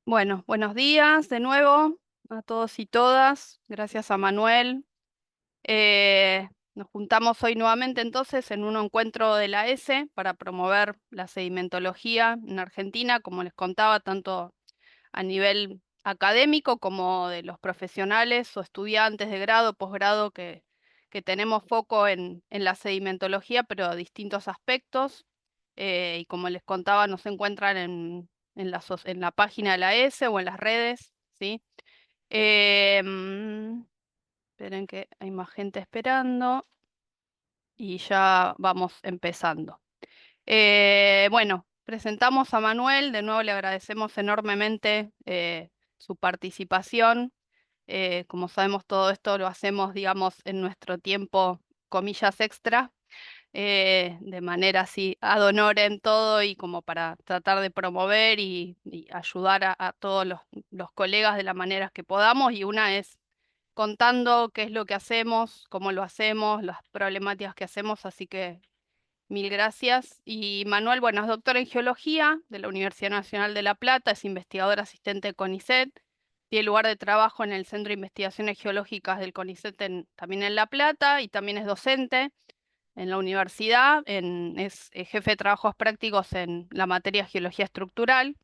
Bueno, buenos días de nuevo a todos y todas. Gracias a Manuel. Nos juntamos hoy nuevamente entonces en un encuentro de la ESE para promover la sedimentología en Argentina, como les contaba, tanto a nivel académico como de los profesionales o estudiantes de grado, posgrado, que tenemos foco en la sedimentología, pero a distintos aspectos. Y como les contaba, nos encuentran en la página de la ESE o en las redes, ¿sí? Esperen que hay más gente esperando y ya vamos empezando. Bueno, presentamos a Manuel, de nuevo le agradecemos enormemente su participación. Como sabemos, todo esto lo hacemos, digamos, en nuestro tiempo, comillas, extra, de manera así ad honorem todo y como para tratar de promover y ayudar a todos los colegas de la manera que podamos. Y una es contando qué es lo que hacemos, cómo lo hacemos, las problemáticas que hacemos, así que mil gracias. Y Manuel, bueno, es doctor en geología de la Universidad Nacional de La Plata, es investigador asistente de CONICET, tiene lugar de trabajo en el Centro de Investigaciones Geológicas del CONICET también en La Plata y también es docente en la universidad, es jefe de trabajos prácticos en la materia geología estructural.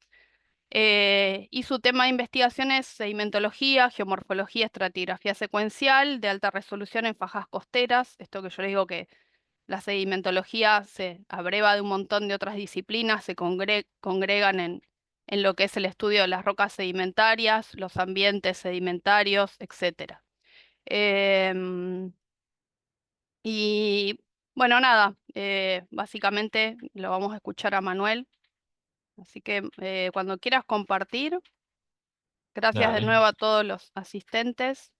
Y su tema de investigación es sedimentología, geomorfología, estratigrafía secuencial de alta resolución en fajas costeras. Esto que yo les digo que la sedimentología se abreva de un montón de otras disciplinas, se congregan en lo que es el estudio de las rocas sedimentarias, los ambientes sedimentarios, etcétera. Em, y bueno, nada, básicamente lo vamos a escuchar a Manuel. Así que cuando quieras compartir, gracias de Dale. nuevo a todos los asistentes.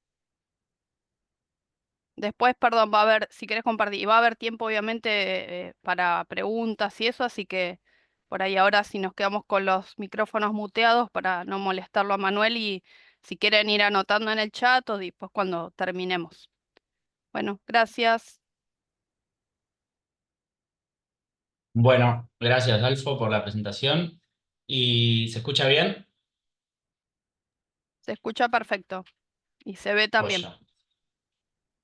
Después, perdón, va a haber, si querés compartir, y va a haber tiempo obviamente para preguntas y eso, así que por ahí ahora si nos quedamos con los micrófonos muteados para no molestarlo a Manuel y si quieren ir anotando en el chat o después cuando terminemos. Bueno, gracias. Bueno, gracias, Alfo, por la presentación. ¿Y se escucha bien? Se escucha perfecto y se ve también. Joya.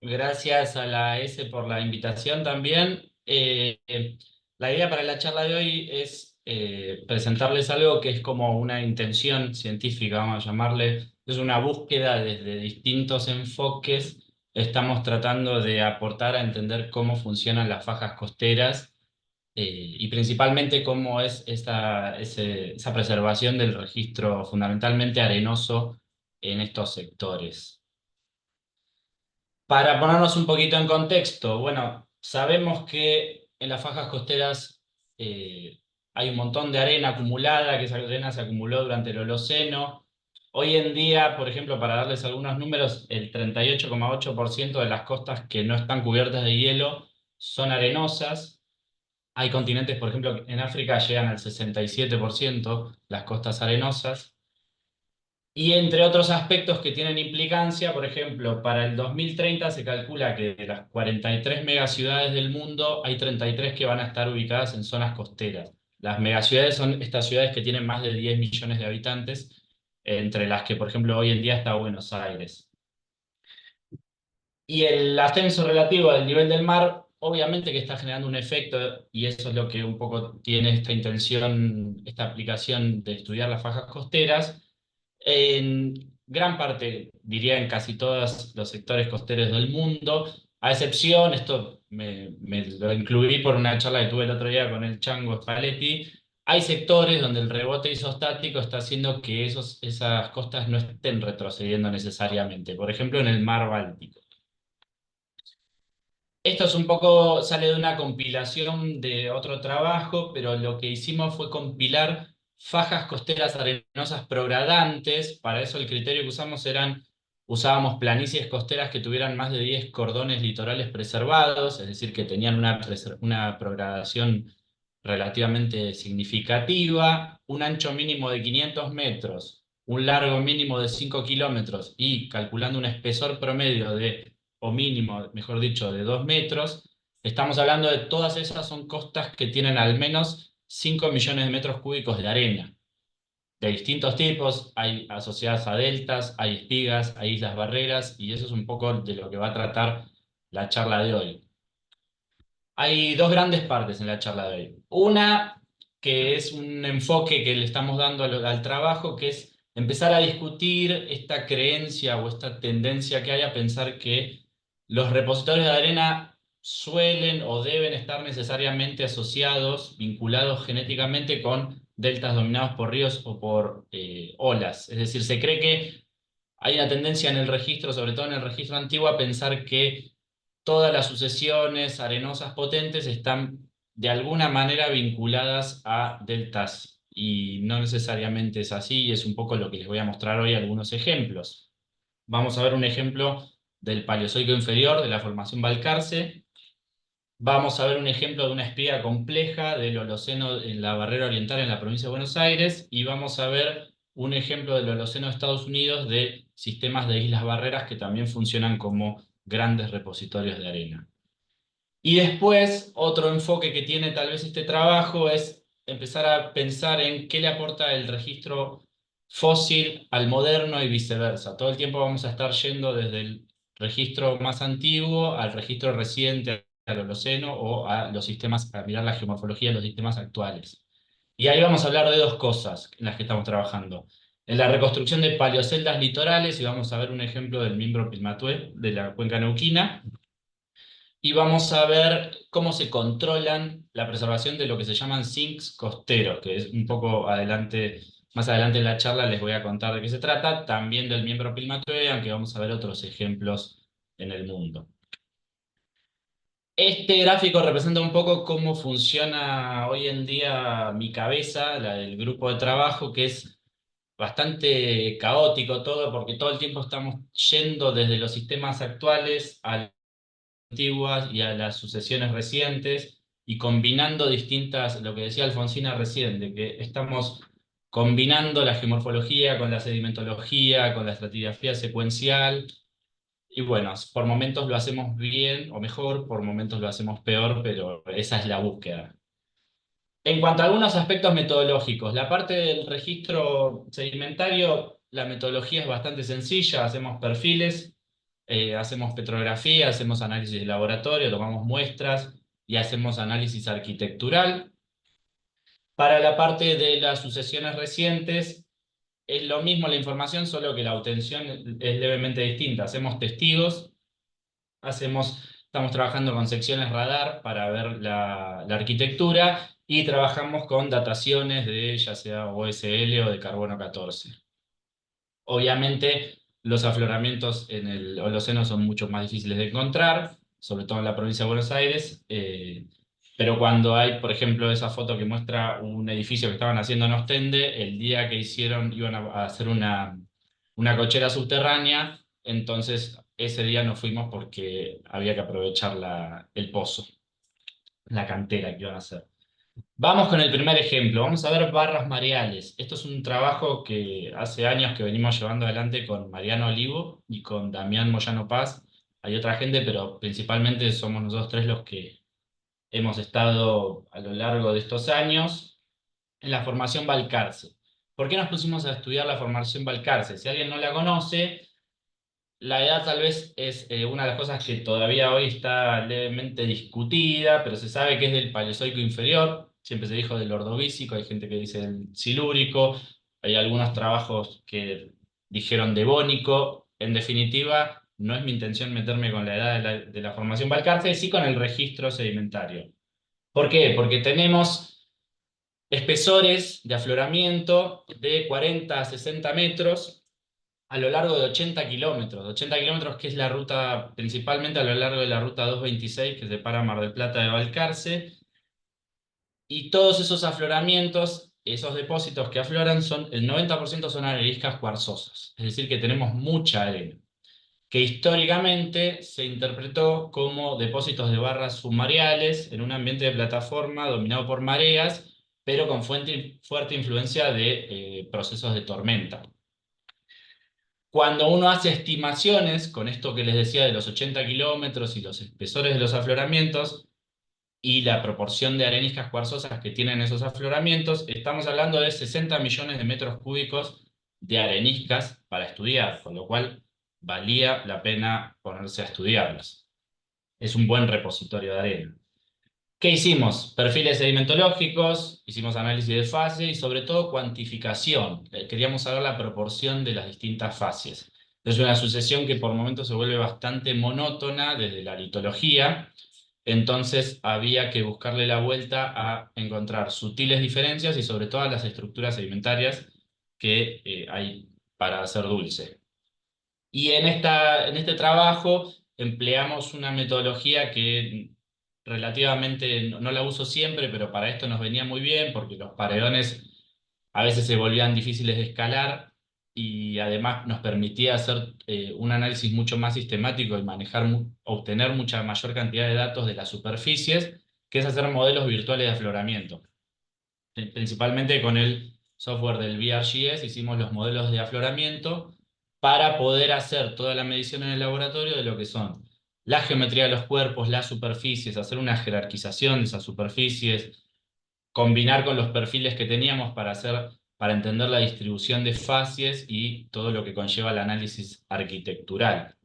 Gracias a la S por la invitación también. La idea para la charla de hoy es presentarles algo que es como una intención científica, vamos a llamarle. Es una búsqueda desde distintos enfoques. Estamos tratando de aportar a entender cómo funcionan las fajas costeras y principalmente cómo es esa preservación del registro fundamentalmente arenoso en estos sectores. Para ponernos un poquito en contexto, bueno, sabemos que en las fajas costeras hay un montón de arena acumulada, que esa arena se acumuló durante el Holoceno. Hoy en día, por ejemplo, para darles algunos números, el 38,8% de las costas que no están cubiertas de hielo son arenosas. Hay continentes, por ejemplo, en África llegan al 67% las costas arenosas. Y entre otros aspectos que tienen implicancia, por ejemplo, para el 2030 se calcula que de las 43 megaciudades del mundo, hay 33 que van a estar ubicadas en zonas costeras. Las megaciudades son estas ciudades que tienen más de 10 millones de habitantes, entre las que, por ejemplo, hoy en día está Buenos Aires. Y el ascenso relativo del nivel del mar, obviamente que está generando un efecto, y eso es lo que un poco tiene esta intención, esta aplicación de estudiar las fajas costeras. En gran parte, diría en casi todos los sectores costeros del mundo, a excepción, esto me lo incluí por una charla que tuve el otro día con el Chango Spalletti, hay sectores donde el rebote isostático está haciendo que esas costas no estén retrocediendo necesariamente, por ejemplo en el mar Báltico. Esto es un poco, sale de una compilación de otro trabajo, pero lo que hicimos fue compilar fajas costeras arenosas progradantes. Para eso el criterio que usábamos planicies costeras que tuvieran más de 10 cordones litorales preservados, es decir, que tenían una progradación relativamente significativa, un ancho mínimo de 500 metros, un largo mínimo de 5 kilómetros y calculando un espesor promedio o mínimo, mejor dicho, de 2 metros, estamos hablando de todas esas son costas que tienen al menos 5 millones de metros cúbicos de arena. de distintos tipos, hay asociadas a deltas, hay espigas, hay islas barreras, y eso es un poco de lo que va a tratar la charla de hoy. Hay dos grandes partes en la charla de hoy. Una, que es un enfoque que le estamos dando al trabajo, que es empezar a discutir esta creencia o esta tendencia que hay a pensar que los repositorios de arena suelen o deben estar necesariamente asociados, vinculados genéticamente con deltas dominados por ríos o por olas. Es decir, se cree que hay una tendencia en el registro, sobre todo en el registro antiguo, a pensar que todas las sucesiones arenosas potentes están de alguna manera vinculadas a deltas. Y no necesariamente es así, y es un poco lo que les voy a mostrar hoy algunos ejemplos. Vamos a ver un ejemplo del Paleozoico inferior, de la formación Balcarce. Vamos a ver un ejemplo de una espiga compleja del Holoceno en la barrera oriental en la provincia de Buenos Aires, y vamos a ver un ejemplo del Holoceno de Estados Unidos de sistemas de islas barreras que también funcionan como grandes repositorios de arena. Y después, otro enfoque que tiene tal vez este trabajo es empezar a pensar en qué le aporta el registro fósil al moderno y viceversa. Todo el tiempo vamos a estar yendo desde el registro más antiguo al registro reciente, al Holoceno, o a los sistemas, a mirar la geomorfología de los sistemas actuales. Y ahí vamos a hablar de dos cosas en las que estamos trabajando. En la reconstrucción de paleoceldas litorales, y vamos a ver un ejemplo del miembro Pilmatué de la cuenca neuquina, y vamos a ver cómo se controlan la preservación de lo que se llaman sinks costeros, que es un poco adelante, más adelante en la charla les voy a contar de qué se trata, también del miembro Pilmatoe, aunque vamos a ver otros ejemplos en el mundo. Este gráfico representa un poco cómo funciona hoy en día mi cabeza, la del grupo de trabajo, que es bastante caótico todo, porque todo el tiempo estamos yendo desde los sistemas actuales a antiguas y a las sucesiones recientes, y combinando distintas, lo que decía Alfonsina recién, de que estamos combinando la geomorfología con la sedimentología, con la estratigrafía secuencial, y bueno, por momentos lo hacemos bien o mejor, por momentos lo hacemos peor, pero esa es la búsqueda. En cuanto a algunos aspectos metodológicos, la parte del registro sedimentario, la metodología es bastante sencilla, hacemos perfiles, hacemos petrografía, hacemos análisis de laboratorio, tomamos muestras y hacemos análisis arquitectural. Para la parte de las sucesiones recientes, es lo mismo la información, solo que la obtención es levemente distinta. Hacemos testigos, estamos trabajando con secciones radar para ver la arquitectura, y trabajamos con dataciones de ya sea OSL o de carbono 14. Obviamente, los afloramientos en el Holoceno son mucho más difíciles de encontrar, sobre todo en la provincia de Buenos Aires, pero cuando hay, por ejemplo, esa foto que muestra un edificio que estaban haciendo en Ostende, el día que hicieron, iban a hacer una cochera subterránea, entonces ese día no fuimos porque había que aprovechar el pozo, la cantera que iban a hacer. Vamos con el primer ejemplo, vamos a ver barras mareales. Esto es un trabajo que hace años que venimos llevando adelante con Mariano Olivo y con Damián Moyano Paz. Hay otra gente, pero principalmente somos nosotros tres los que hemos estado a lo largo de estos años en la formación Balcarce. ¿Por qué nos pusimos a estudiar la formación Balcarce? Si alguien no la conoce, la edad tal vez es una de las cosas que todavía hoy está levemente discutida, pero se sabe que es del Paleozoico inferior. Siempre se dijo del Ordovícico, hay gente que dice del Silúrico, hay algunos trabajos que dijeron Devónico. En definitiva, no es mi intención meterme con la edad de la formación Balcarce, sí con el registro sedimentario. ¿Por qué? Porque tenemos espesores de afloramiento de 40 a 60 metros a lo largo de 80 kilómetros. 80 kilómetros, que es la ruta, principalmente a lo largo de la ruta 226 que separa Mar del Plata de Balcarce. Y todos esos afloramientos, esos depósitos que afloran, el 90% son areniscas cuarzosas. Es decir, que tenemos mucha arena, que históricamente se interpretó como depósitos de barras submareales en un ambiente de plataforma dominado por mareas, pero con fuerte influencia de procesos de tormenta. Cuando uno hace estimaciones con esto que les decía de los 80 kilómetros y los espesores de los afloramientos, y la proporción de areniscas cuarzosas que tienen esos afloramientos, estamos hablando de 60 millones de metros cúbicos de areniscas para estudiar, con lo cual valía la pena ponerse a estudiarlas. Es un buen repositorio de arena. ¿Qué hicimos? Perfiles sedimentológicos, hicimos análisis de fase y sobre todo cuantificación. Queríamos saber la proporción de las distintas fases. Es una sucesión que por momentos se vuelve bastante monótona desde la litología, entonces había que buscarle la vuelta a encontrar sutiles diferencias y sobre todo las estructuras sedimentarias que hay para hacer dulce. Y en este trabajo empleamos una metodología que relativamente no la uso siempre, pero para esto nos venía muy bien porque los paredones a veces se volvían difíciles de escalar y además nos permitía hacer un análisis mucho más sistemático y obtener mucha mayor cantidad de datos de las superficies, que es hacer modelos virtuales de afloramiento. Principalmente con el software del VRGS hicimos los modelos de afloramiento para poder hacer toda la medición en el laboratorio de lo que son la geometría de los cuerpos, las superficies, hacer una jerarquización de esas superficies, combinar con los perfiles que teníamos para entender la distribución de facies y todo lo que conlleva el análisis arquitectural.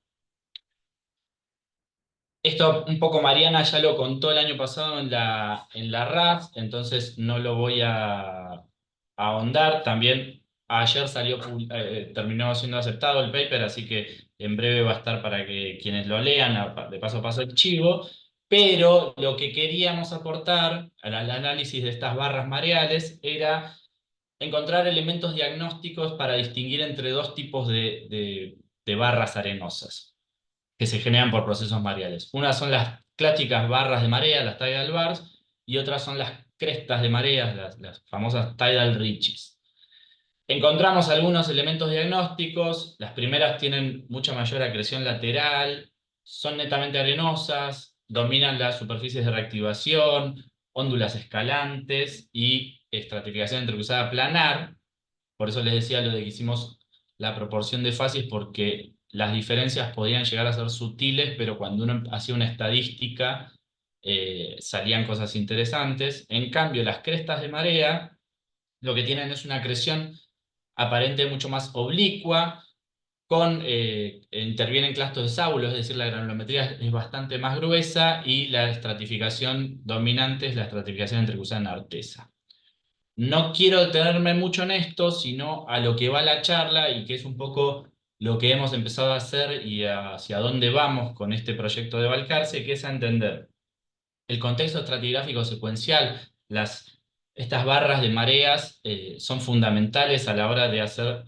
Esto un poco Mariana ya lo contó el año pasado en la RAF, entonces no lo voy a ahondar. También ayer terminó siendo aceptado el paper, así que en breve va a estar para que quienes lo lean, de paso a paso el chivo. Pero lo que queríamos aportar al análisis de estas barras mareales era encontrar elementos diagnósticos para distinguir entre dos tipos de barras arenosas que se generan por procesos mareales. Unas son las clásicas barras de marea, las tidal bars, y otras son las crestas de mareas, las famosas tidal ridges. Encontramos algunos elementos diagnósticos, las primeras tienen mucha mayor acreción lateral, son netamente arenosas, dominan las superficies de reactivación, óndulas escalantes y estratificación entrecruzada planar. Por eso les decía lo de que hicimos la proporción de fases, porque las diferencias podían llegar a ser sutiles, pero cuando uno hacía una estadística salían cosas interesantes. En cambio, las crestas de marea lo que tienen es una acreción aparente mucho más oblicua, intervienen clastos de sábulo, es decir, la granulometría es bastante más gruesa y la estratificación dominante es la estratificación entrecruzada en artesa. No quiero detenerme mucho en esto, sino a lo que va la charla y que es un poco lo que hemos empezado a hacer y hacia dónde vamos con este proyecto de Balcarce, que es a entender el contexto estratigráfico secuencial. Estas barras de mareas son fundamentales a la hora de hacer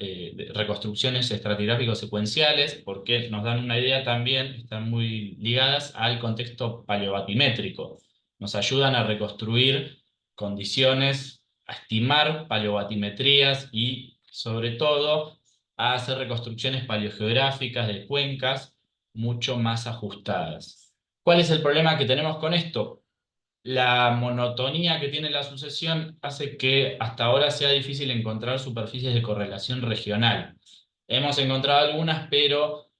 reconstrucciones estratigráficos secuenciales porque nos dan una idea también, están muy ligadas al contexto paleobatimétrico. Nos ayudan a reconstruir condiciones, a estimar paleobatimetrías y, sobre todo, a hacer reconstrucciones paleogeográficas de cuencas mucho más ajustadas. ¿Cuál es el problema que tenemos con esto? La monotonía que tiene la sucesión hace que hasta ahora sea difícil encontrar superficies de correlación regional. Hemos encontrado algunas, pero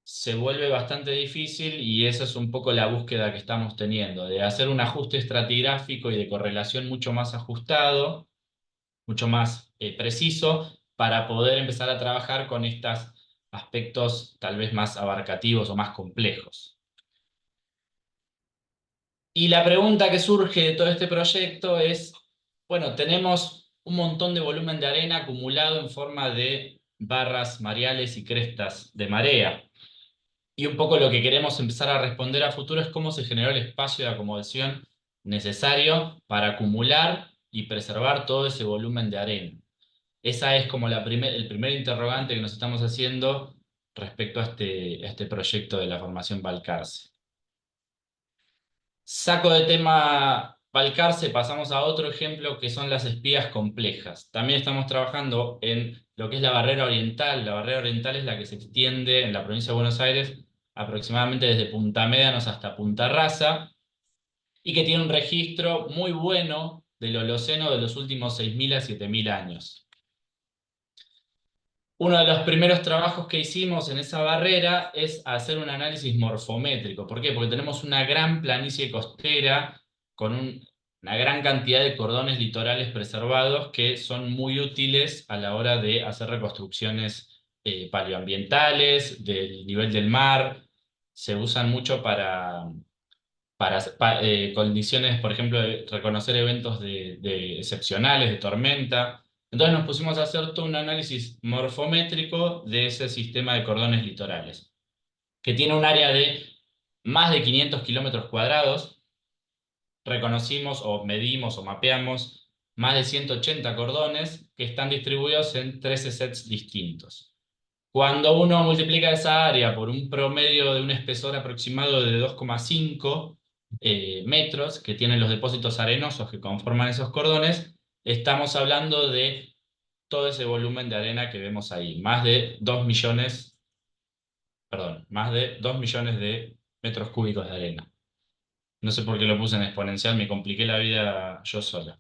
se vuelve bastante difícil y esa es un poco la búsqueda que estamos teniendo, de hacer un ajuste estratigráfico y de correlación mucho más ajustado, mucho más preciso, para poder empezar a trabajar con estos aspectos tal vez más abarcativos o más complejos. Y la pregunta que surge de todo este proyecto es, bueno, tenemos un montón de volumen de arena acumulado en forma de barras mareales y crestas de marea. Y un poco lo que queremos empezar a responder a futuro es cómo se generó el espacio de acomodación necesario para acumular y preservar todo ese volumen de arena. Esa es como el primer interrogante que nos estamos haciendo respecto a este proyecto de la formación Balcarce. Saco de tema Balcarce, pasamos a otro ejemplo que son las espías complejas. También estamos trabajando en lo que es la barrera oriental. La barrera oriental es la que se extiende en la provincia de Buenos Aires aproximadamente desde Punta Médanos hasta Punta Rasa y que tiene un registro muy bueno del Holoceno de los últimos 6.000 a 7.000 años. Uno de los primeros trabajos que hicimos en esa barrera es hacer un análisis morfométrico. ¿Por qué? Porque tenemos una gran planicie costera con una gran cantidad de cordones litorales preservados que son muy útiles a la hora de hacer reconstrucciones paleoambientales, del nivel del mar. Se usan mucho para condiciones, por ejemplo, de reconocer eventos de excepcionales, de tormenta. Entonces nos pusimos a hacer todo un análisis morfométrico de ese sistema de cordones litorales, que tiene un área de más de 500 kilómetros cuadrados. Reconocimos o medimos o mapeamos más de 180 cordones que están distribuidos en 13 sets distintos. Cuando uno multiplica esa área por un promedio de un espesor aproximado de 2,5 metros que tienen los depósitos arenosos que conforman esos cordones, estamos hablando de todo ese volumen de arena que vemos ahí, más de 2 millones de metros cúbicos de arena. No sé por qué lo puse en exponencial, me compliqué la vida yo sola.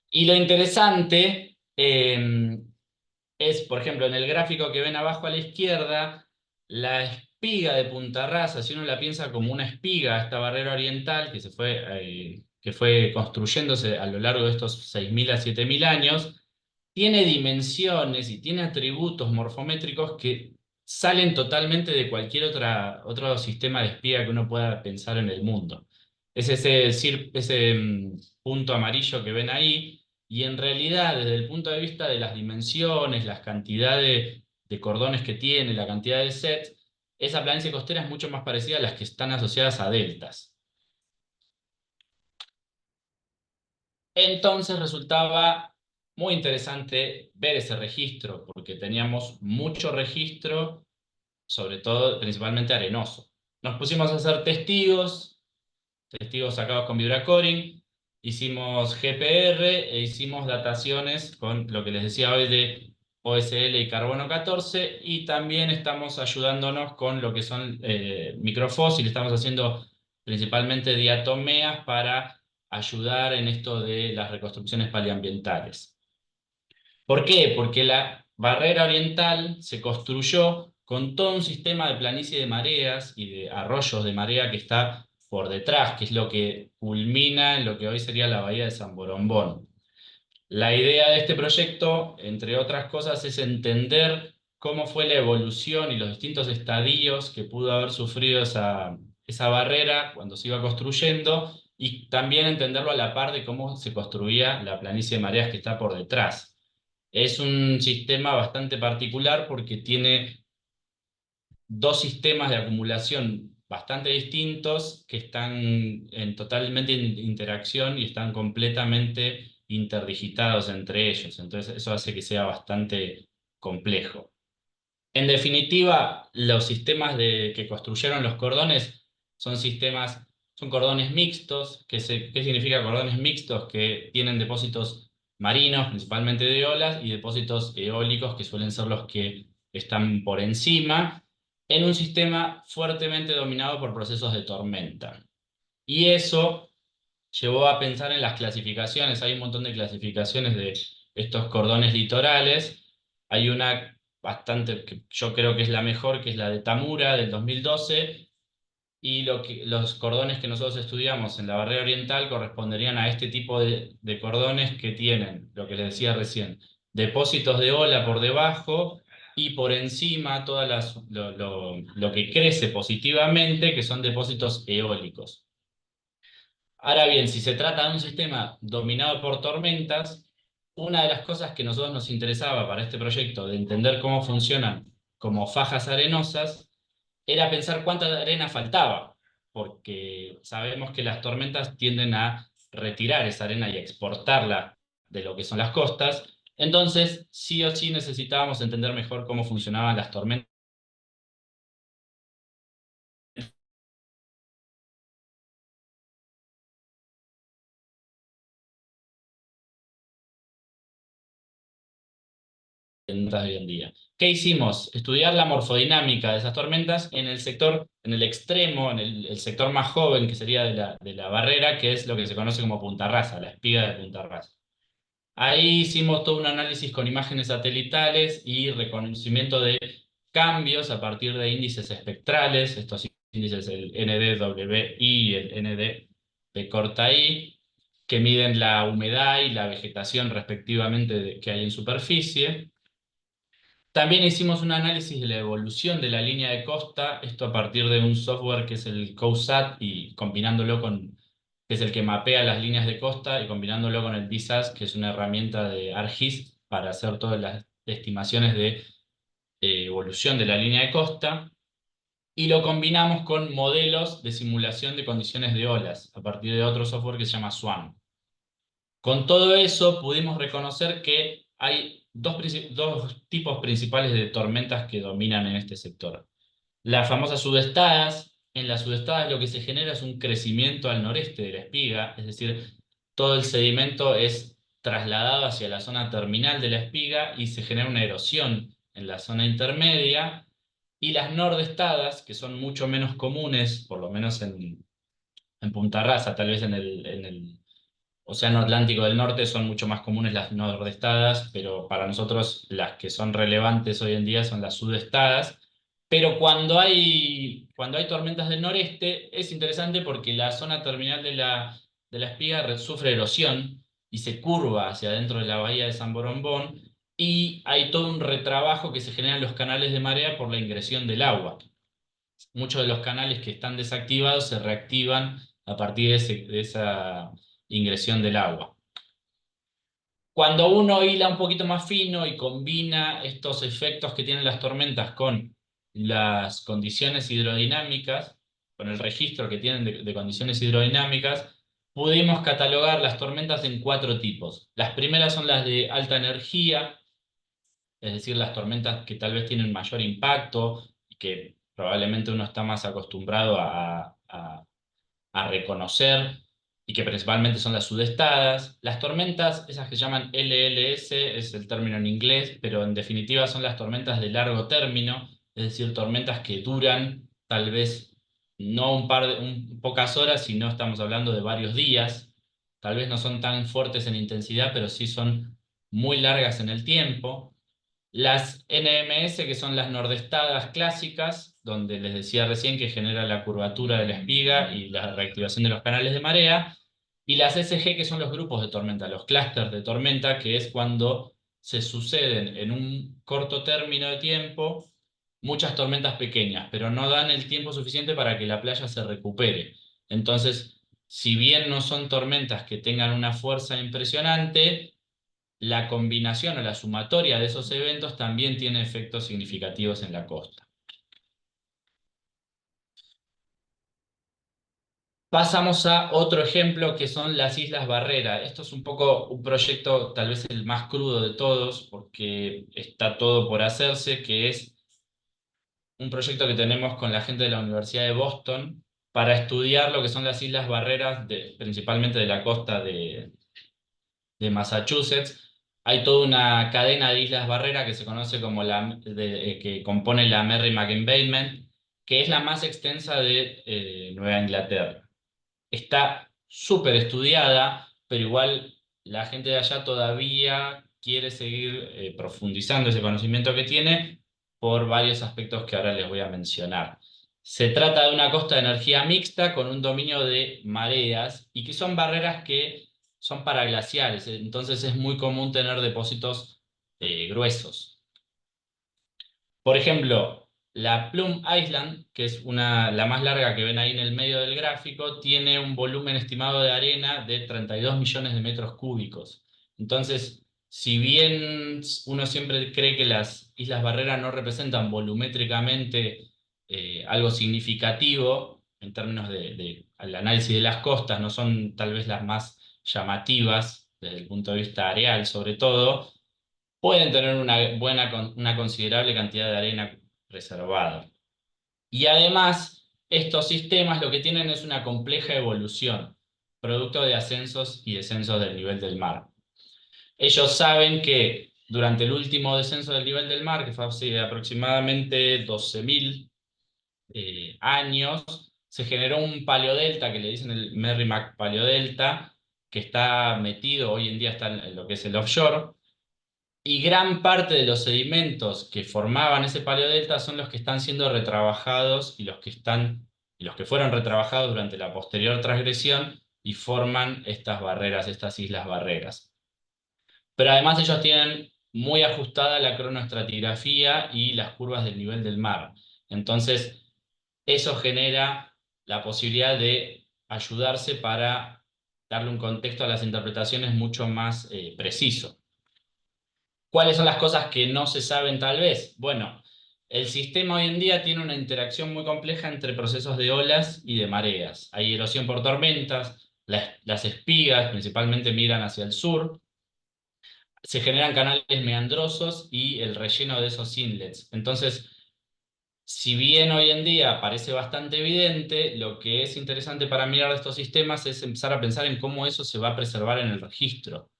Y lo interesante es, por ejemplo, en el gráfico que ven abajo a la izquierda, la espiga de Punta Rasa, si uno la piensa como una espiga, esta barrera oriental que fue construyéndose a lo largo de estos 6.000 a 7.000 años, tiene dimensiones y tiene atributos morfométricos que salen totalmente de cualquier otro sistema de espiga que uno pueda pensar en el mundo. Es ese punto amarillo que ven ahí, y en realidad, desde el punto de vista de las dimensiones, las cantidades de cordones que tiene, la cantidad de sets, esa planicie costera es mucho más parecida a las que están asociadas a deltas. Entonces resultaba muy interesante ver ese registro, porque teníamos mucho registro, sobre todo, principalmente arenoso. Nos pusimos a hacer testigos sacados con VibraCoring, hicimos GPR e hicimos dataciones con lo que les decía hoy de OSL y carbono 14, y también estamos ayudándonos con lo que son microfósiles, estamos haciendo principalmente diatomeas para ayudar en esto de las reconstrucciones paleoambientales. ¿Por qué? Porque la barrera oriental se construyó con todo un sistema de planicie de mareas y de arroyos de marea que está por detrás, que es lo que culmina en lo que hoy sería la bahía de San Borombón. La idea de este proyecto, entre otras cosas, es entender cómo fue la evolución y los distintos estadios que pudo haber sufrido esa barrera cuando se iba construyendo, y también entenderlo a la par de cómo se construía la planicie de mareas que está por detrás. Es un sistema bastante particular porque tiene dos sistemas de acumulación bastante distintos que están en totalmente interacción y están completamente interdigitados entre ellos. Entonces eso hace que sea bastante complejo. En definitiva, los sistemas que construyeron los cordones son cordones mixtos. ¿Qué significa cordones mixtos? Que tienen depósitos marinos, principalmente de olas, y depósitos eólicos, que suelen ser los que están por encima, en un sistema fuertemente dominado por procesos de tormenta. Y eso llevó a pensar en las clasificaciones. Hay un montón de clasificaciones de estos cordones litorales. Hay una bastante, que yo creo que es la mejor, que es la de Tamura del 2012, y los cordones que nosotros estudiamos en la barrera oriental corresponderían a este tipo de cordones que tienen, lo que les decía recién, depósitos de ola por debajo y por encima lo que crece positivamente, que son depósitos eólicos. Ahora bien, si se trata de un sistema dominado por tormentas, una de las cosas que a nosotros nos interesaba para este proyecto, de entender cómo funcionan como fajas arenosas, era pensar cuánta arena faltaba, porque sabemos que las tormentas tienden a retirar esa arena y a exportarla de lo que son las costas. Entonces, sí o sí necesitábamos entender mejor cómo funcionaban las tormentas de hoy en día. ¿Qué hicimos? Estudiar la morfodinámica de esas tormentas en el sector, en el extremo, en el sector más joven, que sería de la barrera, que es lo que se conoce como Punta Rasa, la espiga de Punta Rasa. Ahí hicimos todo un análisis con imágenes satelitales y reconocimiento de cambios a partir de índices espectrales, estos índices, el NDWI y el ND, P corta I, que miden la humedad y la vegetación respectivamente que hay en superficie. También hicimos un análisis de la evolución de la línea de costa, esto a partir de un software que es el COSAT y combinándolo con, que es el que mapea las líneas de costa y combinándolo con el DSAS, que es una herramienta de ArcGIS para hacer todas las estimaciones de evolución de la línea de costa. Y lo combinamos con modelos de simulación de condiciones de olas a partir de otro software que se llama SWAN. Con todo eso pudimos reconocer que hay dos tipos principales de tormentas que dominan en este sector. Las famosas sudestadas. En las sudestadas lo que se genera es un crecimiento al noreste de la espiga, es decir, todo el sedimento es trasladado hacia la zona terminal de la espiga y se genera una erosión en la zona intermedia. Y las nordestadas, que son mucho menos comunes, por lo menos en Punta Rasa, tal vez en el Océano Atlántico del Norte son mucho más comunes las nordestadas, pero para nosotros las que son relevantes hoy en día son las sudestadas. Pero cuando hay tormentas del noreste es interesante porque la zona terminal de la espiga sufre erosión y se curva hacia adentro de la bahía de San Borombón y hay todo un retrabajo que se genera en los canales de marea por la ingresión del agua. Muchos de los canales que están desactivados se reactivan a partir de esa ingresión del agua. Cuando uno hila un poquito más fino y combina estos efectos que tienen las tormentas con las condiciones hidrodinámicas, con el registro que tienen de condiciones hidrodinámicas, pudimos catalogar las tormentas en 4 tipos. Las primeras son las de alta energía, es decir, las tormentas que tal vez tienen mayor impacto y que probablemente uno está más acostumbrado a reconocer y que principalmente son las sudestadas. Las tormentas, esas que se llaman LLS, es el término en inglés, pero en definitiva son las tormentas de largo término, es decir, tormentas que duran tal vez no pocas horas, sino estamos hablando de varios días. Tal vez no son tan fuertes en intensidad, pero sí son muy largas en el tiempo. Las NMS, que son las nordestadas clásicas, donde les decía recién que genera la curvatura de la espiga y la reactivación de los canales de marea. Y las SG, que son los grupos de tormenta, los clústeres de tormenta, que es cuando se suceden en un corto término de tiempo muchas tormentas pequeñas, pero no dan el tiempo suficiente para que la playa se recupere. Entonces, si bien no son tormentas que tengan una fuerza impresionante, la combinación o la sumatoria de esos eventos también tiene efectos significativos en la costa. Pasamos a otro ejemplo que son las Islas Barrera. Esto es un poco un proyecto tal vez el más crudo de todos porque está todo por hacerse, que es un proyecto que tenemos con la gente de la Universidad de Boston para estudiar lo que son las Islas Barreras, principalmente de la costa de Massachusetts. Hay toda una cadena de islas barreras que se conoce como que compone la Merrimack Embayment, que es la más extensa de Nueva Inglaterra. Está súper estudiada, pero igual la gente de allá todavía quiere seguir profundizando ese conocimiento que tiene por varios aspectos que ahora les voy a mencionar. Se trata de una costa de energía mixta con un dominio de mareas y que son barreras que son paraglaciares, entonces es muy común tener depósitos gruesos. Por ejemplo, la Plum Island, que es la más larga que ven ahí en el medio del gráfico, tiene un volumen estimado de arena de 32 millones de metros cúbicos. Entonces, si bien uno siempre cree que las islas barreras no representan volumétricamente algo significativo en términos al análisis de las costas, no son tal vez las más llamativas desde el punto de vista areal, sobre todo, pueden tener una considerable cantidad de arena reservada. Y además, estos sistemas lo que tienen es una compleja evolución, producto de ascensos y descensos del nivel del mar. Ellos saben que durante el último descenso del nivel del mar, que fue hace aproximadamente 12.000 años, se generó un paleodelta que le dicen el Merrimack Paleodelta, que está metido, hoy en día está en lo que es el offshore, y gran parte de los sedimentos que formaban ese paleodelta son los que están siendo retrabajados y los que fueron retrabajados durante la posterior transgresión y forman estas barreras, estas islas barreras. Pero además ellos tienen muy ajustada la cronoestratigrafía y las curvas del nivel del mar. Entonces, eso genera la posibilidad de ayudarse para darle un contexto a las interpretaciones mucho más preciso. ¿Cuáles son las cosas que no se saben tal vez? Bueno, el sistema hoy en día tiene una interacción muy compleja entre procesos de olas y de mareas. Hay erosión por tormentas, las espigas principalmente migran hacia el sur, se generan canales meandrosos y el relleno de esos inlets. Entonces, si bien hoy en día parece bastante evidente, lo que es interesante para mirar estos sistemas es empezar a pensar en cómo eso se va a preservar en el registro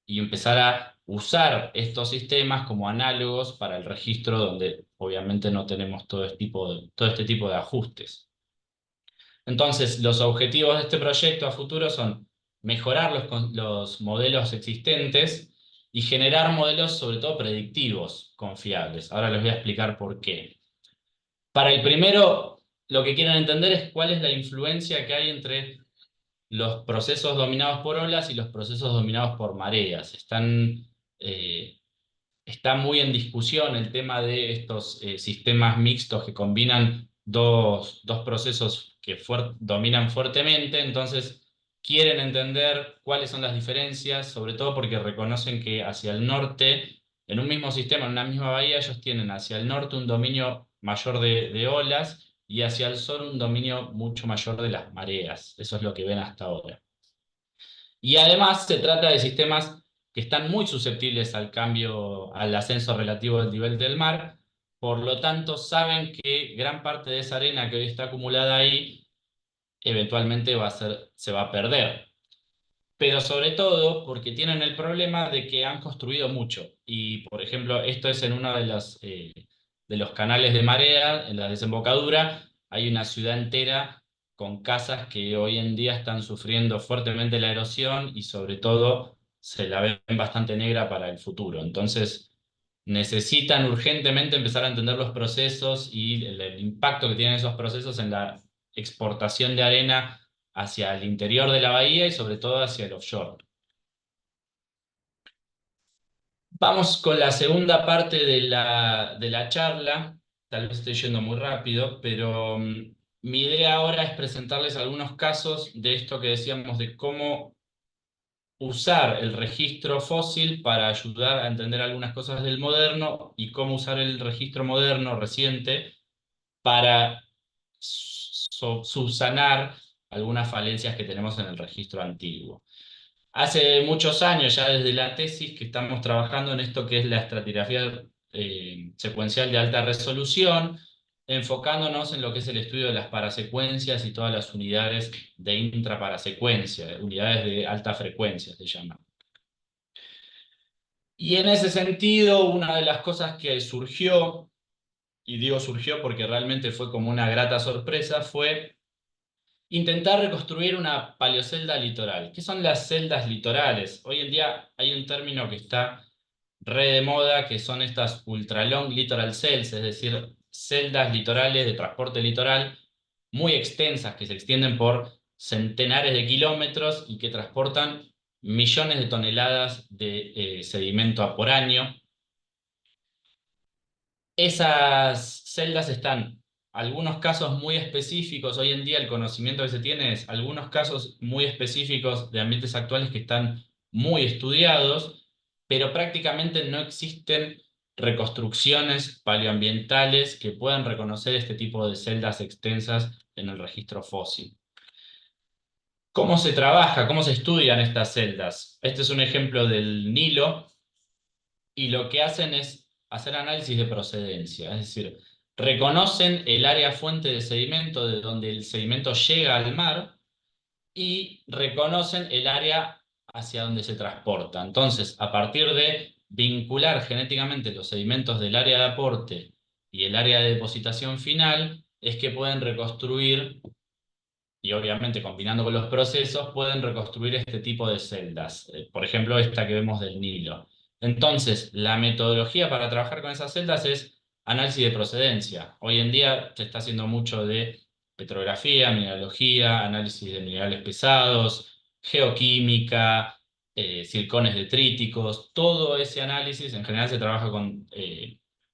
y empezar a usar estos sistemas como análogos para el registro donde obviamente no tenemos todo este tipo de ajustes. Entonces, los objetivos de este proyecto a futuro son mejorar los modelos existentes y generar modelos sobre todo predictivos, confiables. Ahora les voy a explicar por qué. Para el primero, lo que quieren entender es cuál es la influencia que hay entre los procesos dominados por olas y los procesos dominados por mareas. Eh, Está muy en discusión el tema de estos sistemas mixtos que combinan dos procesos que dominan fuertemente, entonces quieren entender cuáles son las diferencias, sobre todo porque reconocen que hacia el norte, en un mismo sistema, en una misma bahía, ellos tienen hacia el norte un dominio mayor de olas y hacia el sur un dominio mucho mayor de las mareas. Eso es lo que ven hasta ahora. Y además se trata de sistemas que están muy susceptibles al cambio, al ascenso relativo del nivel del mar, por lo tanto saben que gran parte de esa arena que hoy está acumulada ahí eventualmente se va a perder. Pero sobre todo porque tienen el problema de que han construido mucho. Y, por ejemplo, esto es en uno de los canales de marea, en la desembocadura, hay una ciudad entera con casas que hoy en día están sufriendo fuertemente la erosión y sobre todo se la ven bastante negra para el futuro. Entonces, necesitan urgentemente empezar a entender los procesos y el impacto que tienen esos procesos en la exportación de arena hacia el interior de la bahía y sobre todo hacia el offshore. Vamos con la segunda parte de la charla. Tal vez estoy yendo muy rápido, pero mi idea ahora es presentarles algunos casos de esto que decíamos de cómo usar el registro fósil para ayudar a entender algunas cosas del moderno y cómo usar el registro moderno reciente para subsanar algunas falencias que tenemos en el registro antiguo. Hace muchos años, ya desde la tesis, que estamos trabajando en esto que es la estratigrafía secuencial de alta resolución, enfocándonos en lo que es el estudio de las parasecuencias y todas las unidades de intraparasecuencia, unidades de alta frecuencia se llaman. Y en ese sentido, una de las cosas que surgió, y digo surgió porque realmente fue como una grata sorpresa, fue intentar reconstruir una paleocelda litoral. ¿Qué son las celdas litorales? Hoy en día hay un término que está re de moda, que son estas ultra long littoral cells, es decir, celdas litorales de transporte litoral muy extensas que se extienden por centenares de kilómetros y que transportan millones de toneladas de sedimento por año. Esas celdas están, algunos casos muy específicos, hoy en día el conocimiento que se tiene es algunos casos muy específicos de ambientes actuales que están muy estudiados, pero prácticamente no existen reconstrucciones paleoambientales que puedan reconocer este tipo de celdas extensas en el registro fósil. ¿Cómo se trabaja? ¿Cómo se estudian estas celdas? Este es un ejemplo del Nilo y lo que hacen es hacer análisis de procedencia, es decir, reconocen el área fuente de sedimento de donde el sedimento llega al mar y reconocen el área hacia donde se transporta. Entonces, a partir de vincular genéticamente los sedimentos del área de aporte y el área de depositación final, es que pueden reconstruir, y obviamente combinando con los procesos, pueden reconstruir este tipo de celdas. Por ejemplo, esta que vemos del Nilo. Entonces, la metodología para trabajar con esas celdas es análisis de procedencia. Hoy en día se está haciendo mucho de petrografía, mineralogía, análisis de minerales pesados, geoquímica, circones detríticos, todo ese análisis. En general se trabaja con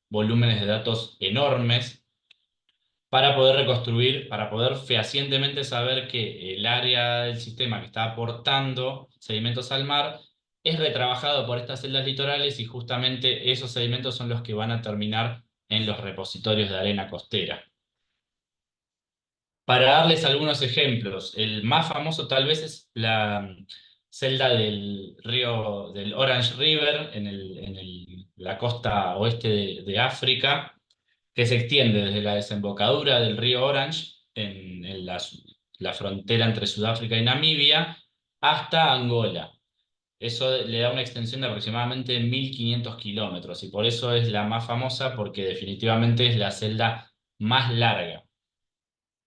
volúmenes de datos enormes para poder reconstruir, para poder fehacientemente saber que el área del sistema que está aportando sedimentos al mar es retrabajado por estas celdas litorales, y justamente esos sedimentos son los que van a terminar en los repositorios de arena costera. Para darles algunos ejemplos, el más famoso tal vez es la celda del río del Orange River la costa oeste de África, que se extiende desde la desembocadura del río Orange en la frontera entre Sudáfrica y Namibia hasta Angola. Eso le da una extensión de aproximadamente 1.500 kilómetros, y por eso es la más famosa, porque definitivamente es la celda más larga.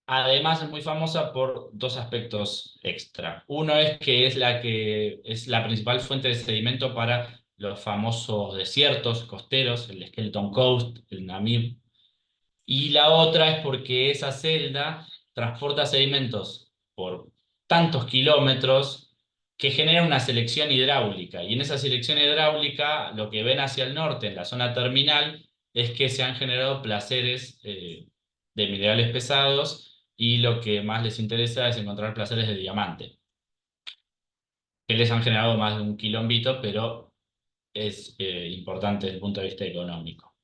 Además es muy famosa por dos aspectos extra. Uno es que es la principal fuente de sedimento para los famosos desiertos costeros, el Skeleton Coast, el Namib. Y la otra es porque esa celda transporta sedimentos por tantos kilómetros que genera una selección hidráulica. Y en esa selección hidráulica, lo que ven hacia el norte, en la zona terminal, es que se han generado placeres de minerales pesados, y lo que más les interesa es encontrar placeres de diamante, que les han generado más de un quilombito, pero es importante desde el punto de vista económico.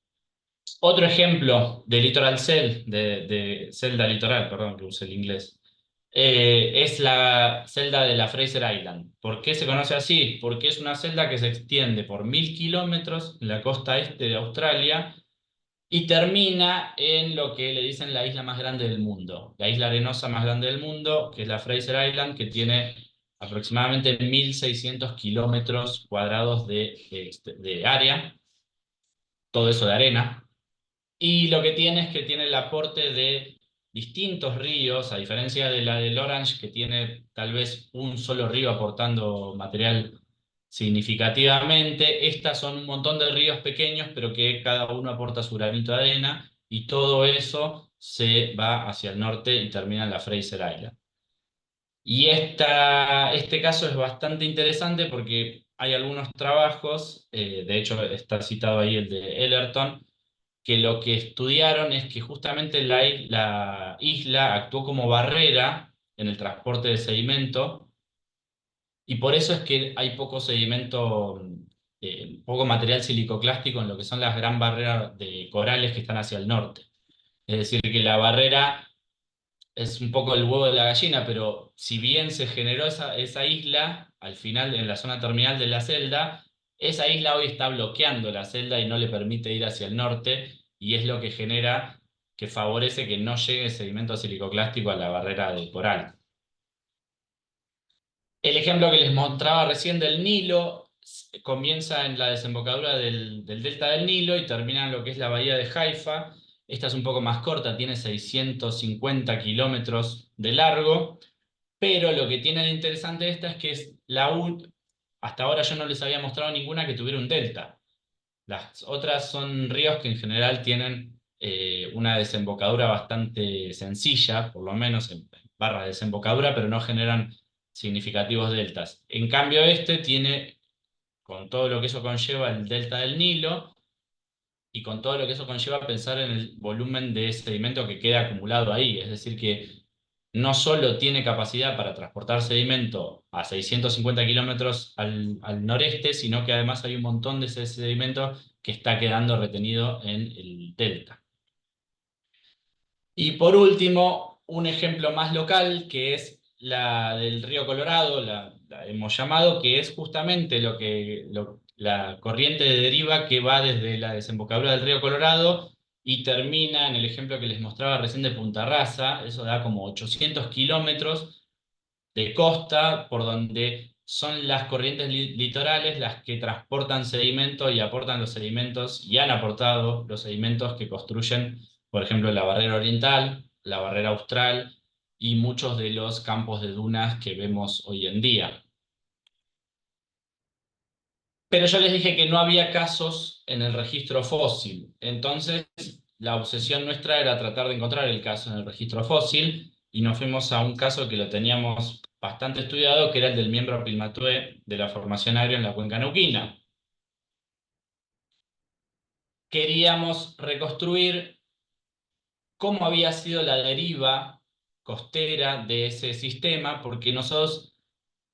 Otro ejemplo de Littoral Cell, de celda litoral, perdón, que use el inglés, es la celda de la Fraser Island. ¿Por qué se conoce así? Porque es una celda que se extiende por 1.000 kilómetros en la costa este de Australia y termina en lo que le dicen la isla más grande del mundo, la isla arenosa más grande del mundo, que es la Fraser Island, que tiene aproximadamente 1.600 kilómetros cuadrados de área, todo eso de arena. Y lo que tiene es que tiene el aporte de distintos ríos, a diferencia de la del Orange, que tiene tal vez un solo río aportando material significativamente. Estas son un montón de ríos pequeños, pero que cada uno aporta su granito de arena, y todo eso se va hacia el norte y termina en la Fraser Island. Y este caso es bastante interesante porque hay algunos trabajos, de hecho está citado ahí el de Ellerton, que lo que estudiaron es que justamente la isla actuó como barrera en el transporte de sedimento, y por eso es que hay poco sedimento, poco material silicoclástico en lo que son las gran barreras de corales que están hacia el norte. Es decir, que la barrera es un poco el huevo de la gallina, pero si bien se generó esa isla, al final en la zona terminal de la celda, esa isla hoy está bloqueando la celda y no le permite ir hacia el norte, y es lo que genera, que favorece que no llegue sedimento silicoclástico a la barrera de coral. El ejemplo que les mostraba recién del Nilo comienza en la desembocadura del delta del Nilo y termina en lo que es la bahía de Haifa. Esta es un poco más corta, tiene 650 kilómetros de largo, pero lo que tiene de interesante esta es que hasta ahora yo no les había mostrado ninguna que tuviera un delta. Las otras son ríos que en general tienen una desembocadura bastante sencilla, por lo menos en barra de desembocadura, pero no generan significativos deltas. En cambio, este tiene, con todo lo que eso conlleva, el delta del Nilo, y con todo lo que eso conlleva, pensar en el volumen de sedimento que queda acumulado ahí. Es decir, que no solo tiene capacidad para transportar sedimento a 650 kilómetros al noreste, sino que además hay un montón de ese sedimento que está quedando retenido en el delta. Y por último, un ejemplo más local, que es la del río Colorado, la hemos llamado, que es justamente la corriente de deriva que va desde la desembocadura del río Colorado y termina en el ejemplo que les mostraba recién de Punta Rasa. Eso da como 800 kilómetros de costa, por donde son las corrientes litorales las que transportan sedimento y aportan los sedimentos, y han aportado los sedimentos que construyen, por ejemplo, la barrera oriental, la barrera austral y muchos de los campos de dunas que vemos hoy en día. Pero yo les dije que no había casos en el registro fósil. Entonces la obsesión nuestra era tratar de encontrar el caso en el registro fósil y nos fuimos a un caso que lo teníamos bastante estudiado, que era el del miembro Pilmatué de la formación agria en la cuenca neuquina. Queríamos reconstruir cómo había sido la deriva costera de ese sistema, porque nosotros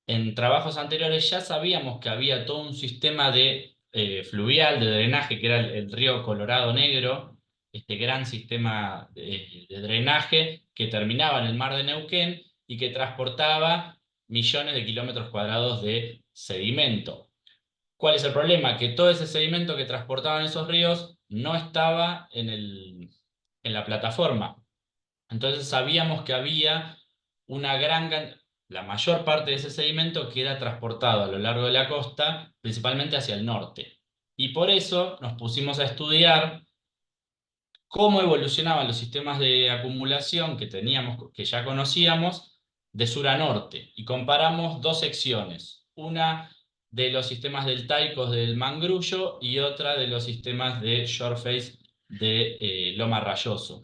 en trabajos anteriores ya sabíamos que había todo un sistema de fluvial, de drenaje, que era el río Colorado Negro, este gran sistema de drenaje que terminaba en el mar de Neuquén y que transportaba millones de kilómetros cuadrados de sedimento. ¿Cuál es el problema? Que todo ese sedimento que transportaban esos ríos no estaba en la plataforma. Entonces sabíamos que había la mayor parte de ese sedimento que era transportado a lo largo de la costa, principalmente hacia el norte. Y por eso nos pusimos a estudiar cómo evolucionaban los sistemas de acumulación que teníamos, que ya conocíamos, de sur a norte. Y comparamos dos secciones, una de los sistemas deltaicos del Mangrullo y otra de los sistemas de Shoreface de Loma Rayoso.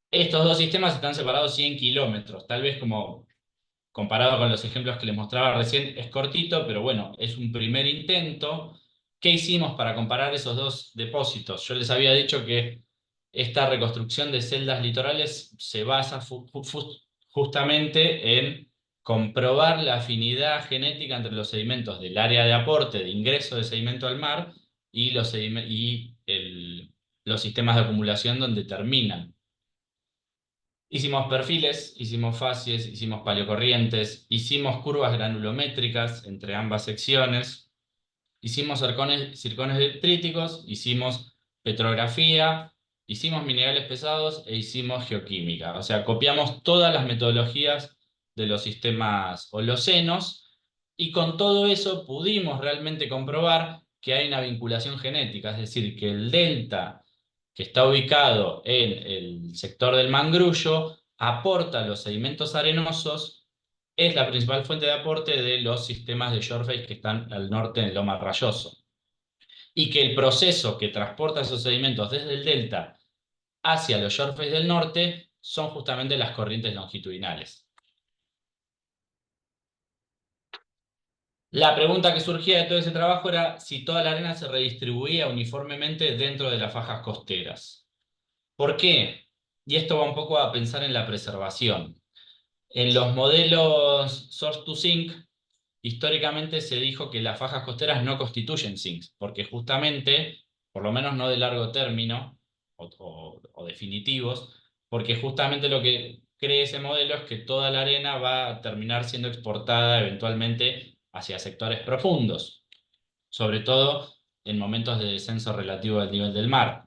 Estos dos sistemas están separados 100 kilómetros, tal vez como comparado con los ejemplos que les mostraba recién, es cortito, pero bueno, es un primer intento. ¿Qué hicimos para comparar esos dos depósitos? Yo les había dicho que esta reconstrucción de celdas litorales se basa justamente en comprobar la afinidad genética entre los sedimentos del área de aporte, de ingreso de sedimento al mar, y los sistemas de acumulación donde terminan. Hicimos perfiles, hicimos facies, hicimos paleocorrientes, hicimos curvas granulométricas entre ambas secciones, hicimos circones detríticos, hicimos petrografía, hicimos minerales pesados e hicimos geoquímica. O sea, copiamos todas las metodologías de los sistemas holocenos y con todo eso pudimos realmente comprobar que hay una vinculación genética, es decir, que el delta que está ubicado en el sector del Mangrullo aporta los sedimentos arenosos, es la principal fuente de aporte de los sistemas de Shoreface que están al norte en Loma Rayoso. Y que el proceso que transporta esos sedimentos desde el delta hacia los Shoreface del norte son justamente las corrientes longitudinales. La pregunta que surgía de todo ese trabajo era si toda la arena se redistribuía uniformemente dentro de las fajas costeras. ¿Por qué? Y esto va un poco a pensar en la preservación. En los modelos Source to Sink, históricamente se dijo que las fajas costeras no constituyen sinks, porque justamente, por lo menos no de largo término o definitivos, porque justamente lo que cree ese modelo es que toda la arena va a terminar siendo exportada eventualmente hacia sectores profundos, sobre todo en momentos de descenso relativo del nivel del mar.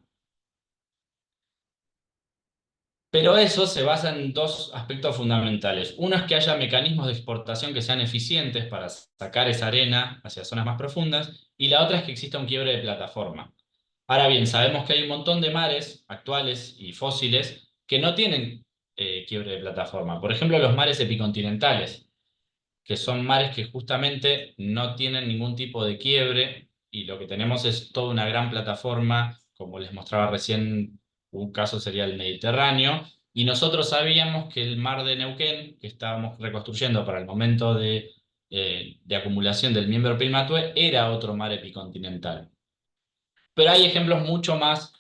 Pero eso se basa en dos aspectos fundamentales. Uno es que haya mecanismos de exportación que sean eficientes para sacar esa arena hacia zonas más profundas, y la otra es que exista un quiebre de plataforma. Ahora bien, sabemos que hay un montón de mares actuales y fósiles que no tienen quiebre de plataforma. Por ejemplo, los mares epicontinentales, que son mares que justamente no tienen ningún tipo de quiebre y lo que tenemos es toda una gran plataforma, como les mostraba recién, un caso sería el Mediterráneo, y nosotros sabíamos que el mar de Neuquén, que estábamos reconstruyendo para el momento de acumulación del miembro Pilmatué, era otro mar epicontinental. Pero hay ejemplos mucho más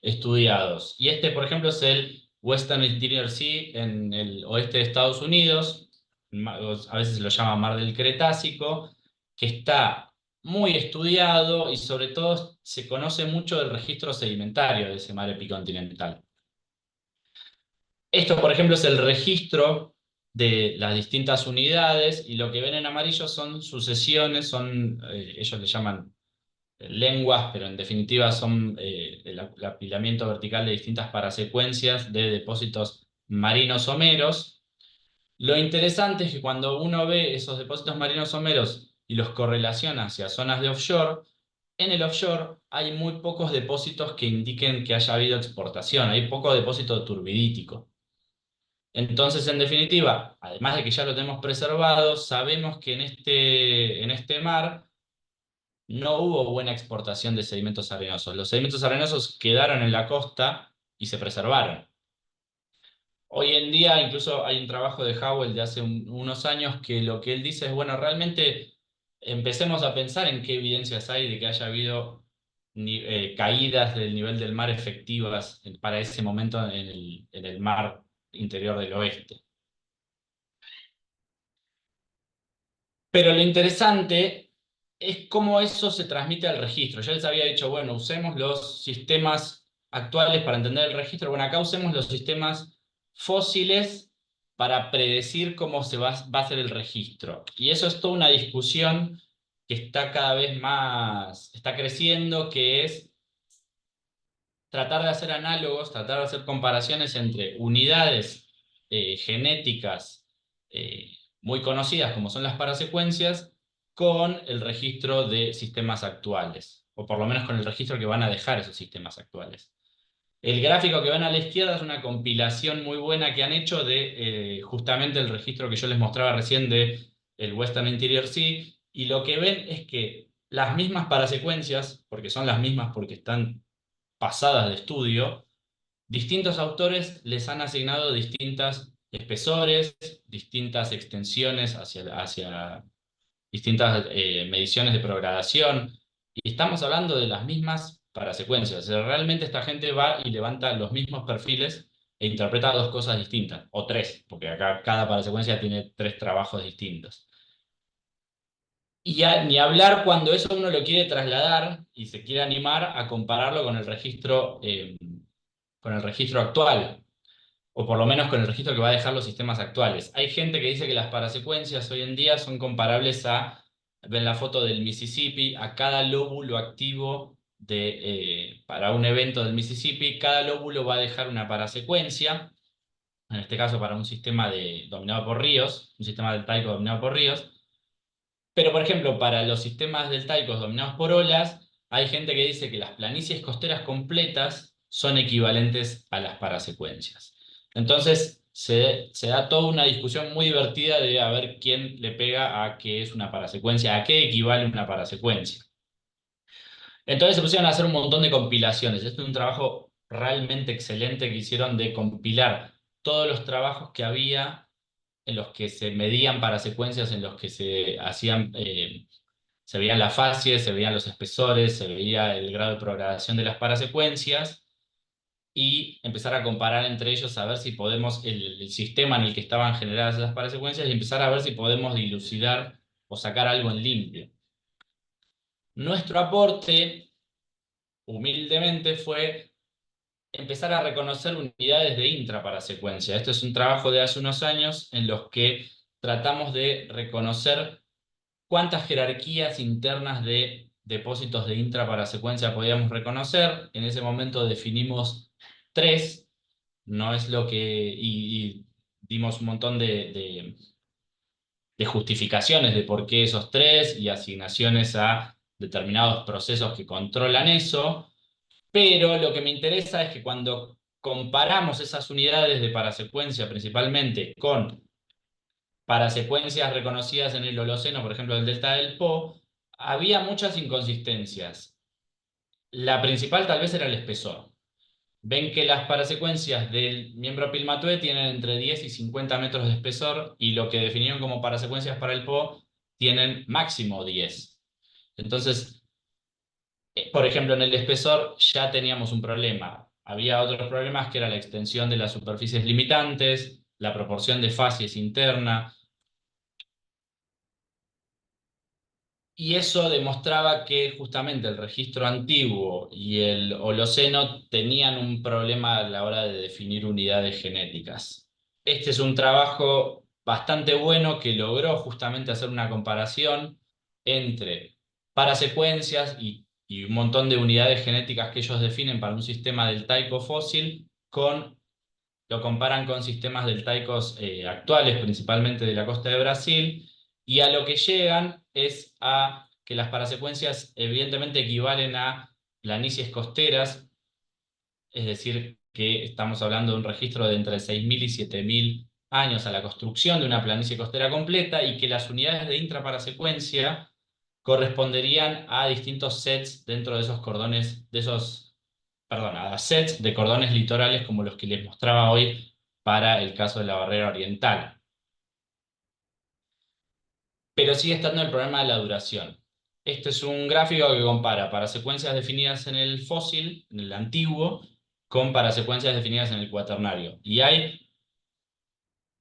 estudiados, y este, por ejemplo, es el Western Interior Sea en el oeste de Estados Unidos, a veces se lo llama Mar del Cretácico, que está muy estudiado y sobre todo se conoce mucho del registro sedimentario de ese mar epicontinental. Esto, por ejemplo, es el registro de las distintas unidades y lo que ven en amarillo son sucesiones, ellos le llaman lenguas, pero en definitiva son el apilamiento vertical de distintas parasecuencias de depósitos marinos someros. Lo interesante es que cuando uno ve esos depósitos marinos someros y los correlaciona hacia zonas de offshore, en el offshore hay muy pocos depósitos que indiquen que haya habido exportación, hay poco depósito turbidítico. Entonces, en definitiva, además de que ya lo tenemos preservado, sabemos que en este mar no hubo buena exportación de sedimentos arenosos. Los sedimentos arenosos quedaron en la costa y se preservaron. Hoy en día incluso hay un trabajo de Howell de hace unos años que lo que él dice es, bueno, realmente empecemos a pensar en qué evidencias hay de que haya habido caídas del nivel del mar efectivas para ese momento en el mar interior del oeste. Pero lo interesante es cómo eso se transmite al registro. Yo les había dicho, bueno, usemos los sistemas actuales para entender el registro. Bueno, acá usemos los sistemas fósiles para predecir cómo va a ser el registro. Y eso es toda una discusión que está cada vez más, está creciendo, que es tratar de hacer análogos, tratar de hacer comparaciones entre unidades genéticas muy conocidas como son las parasecuencias con el registro de sistemas actuales, o por lo menos con el registro que van a dejar esos sistemas actuales. El gráfico que ven a la izquierda es una compilación muy buena que han hecho de justamente el registro que yo les mostraba recién de el Western Interior Sea, y lo que ven es que las mismas parasecuencias, porque son las mismas porque están pasadas de estudio, distintos autores les han asignado distintas espesores, distintas extensiones hacia distintas mediciones de progradación, y estamos hablando de las mismas parasecuencias. O sea, realmente esta gente va y levanta los mismos perfiles e interpreta dos cosas distintas, o tres, porque acá cada parasecuencia tiene tres trabajos distintos. Ni hablar cuando eso uno lo quiere trasladar y se quiere animar a compararlo con el registro actual, o por lo menos con el registro que va a dejar los sistemas actuales. Hay gente que dice que las parasecuencias hoy en día son comparables ven la foto del Mississippi, a cada lóbulo activo para un evento del Mississippi, cada lóbulo va a dejar una parasecuencia, en este caso para un sistema dominado por ríos, un sistema deltaico dominado por ríos. Pero, por ejemplo, para los sistemas deltaicos dominados por olas, hay gente que dice que las planicies costeras completas son equivalentes a las parasecuencias. Entonces, se da toda una discusión muy divertida de a ver quién le pega a qué es una parasecuencia, a qué equivale una parasecuencia. Entonces se pusieron a hacer un montón de compilaciones. Este es un trabajo realmente excelente que hicieron de compilar todos los trabajos que había en los que se medían parasecuencias, en los que se veían las facies, se veían los espesores, se veía el grado de progradación de las parasecuencias, y empezar a comparar entre ellos a ver si podemos, el sistema en el que estaban generadas esas parasecuencias, y empezar a ver si podemos dilucidar o sacar algo en limpio. Nuestro aporte, humildemente, fue empezar a reconocer unidades de intraparasecuencia. Esto es un trabajo de hace unos años en los que tratamos de reconocer cuántas jerarquías internas de depósitos de intraparasecuencia podíamos reconocer. En ese momento definimos tres, no es lo que, y dimos un montón de justificaciones de por qué esos tres y asignaciones a determinados procesos que controlan eso. Pero lo que me interesa es que cuando comparamos esas unidades de parasecuencia principalmente con parasecuencias reconocidas en el Holoceno, por ejemplo el delta del Po, había muchas inconsistencias. La principal tal vez era el espesor. Ven que las parasecuencias del miembro Pilmatue tienen entre 10 y 50 metros de espesor, y lo que definieron como parasecuencias para el Po tienen máximo 10. Entonces, por ejemplo, en el espesor ya teníamos un problema. Había otros problemas que era la extensión de las superficies limitantes, la proporción de facies interna, y eso demostraba que justamente el registro antiguo y el Holoceno tenían un problema a la hora de definir unidades genéticas. Este es un trabajo bastante bueno que logró justamente hacer una comparación entre parasecuencias y un montón de unidades genéticas que ellos definen para un sistema deltaico fósil, lo comparan con sistemas deltaicos actuales, principalmente de la costa de Brasil, y a lo que llegan es a que las parasecuencias evidentemente equivalen a planicies costeras, es decir, que estamos hablando de un registro de entre 6.000 y 7.000 años a la construcción de una planicie costera completa, y que las unidades de intraparasecuencia corresponderían a distintos sets dentro de esos cordones, perdón, a sets de cordones litorales como los que les mostraba hoy para el caso de la barrera oriental. Pero sigue estando el problema de la duración. Este es un gráfico que compara parasecuencias definidas en el fósil, en el antiguo, con parasecuencias definidas en el cuaternario. Y hay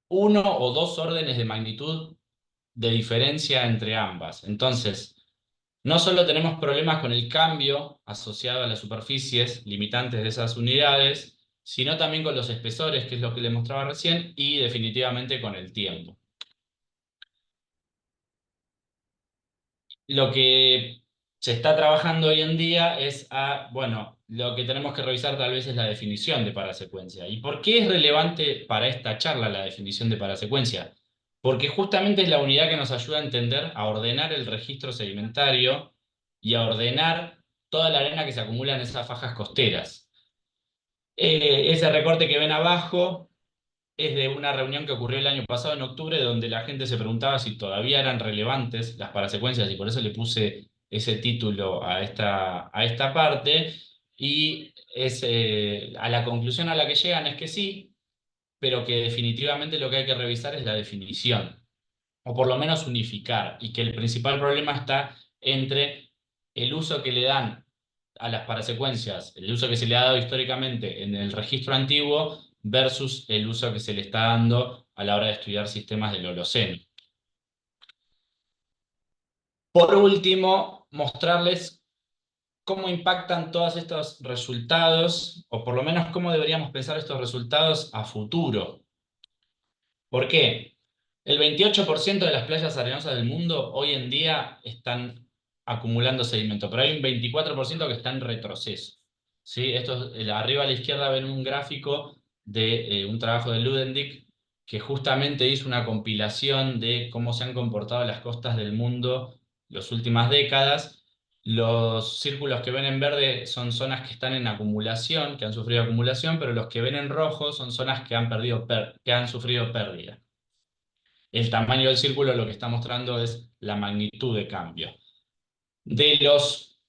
uno o dos órdenes de magnitud de diferencia entre ambas. Entonces, no solo tenemos problemas con el cambio asociado a las superficies limitantes de esas unidades, sino también con los espesores, que es lo que le mostraba recién, y definitivamente con el tiempo. Lo que se está trabajando hoy en día es bueno, lo que tenemos que revisar tal vez es la definición de parasecuencia. ¿Y por qué es relevante para esta charla la definición de parasecuencia? Porque justamente es la unidad que nos ayuda a entender, a ordenar el registro sedimentario y a ordenar toda la arena que se acumula en esas fajas costeras. Ese recorte que ven abajo es de una reunión que ocurrió el año pasado en octubre, donde la gente se preguntaba si todavía eran relevantes las parasecuencias, y por eso le puse ese título a esta parte, y a la conclusión a la que llegan es que sí, pero que definitivamente lo que hay que revisar es la definición, o por lo menos unificar, y que el principal problema está entre el uso que le dan a las parasecuencias, el uso que se le ha dado históricamente en el registro antiguo versus el uso que se le está dando a la hora de estudiar sistemas del Holoceno. Por último, mostrarles cómo impactan todos estos resultados, o por lo menos cómo deberíamos pensar estos resultados a futuro. ¿Por qué? El 28% de las playas arenosas del mundo hoy en día están acumulando sedimento, pero hay un 24% que está en retroceso. ¿Sí? Arriba a la izquierda ven un gráfico de un trabajo de Ludendick que justamente hizo una compilación de cómo se han comportado las costas del mundo las últimas décadas. Los círculos que ven en verde son zonas que están en acumulación, que han sufrido acumulación, pero los que ven en rojo son zonas que que han sufrido pérdida. El tamaño del círculo lo que está mostrando es la magnitud de cambio. De los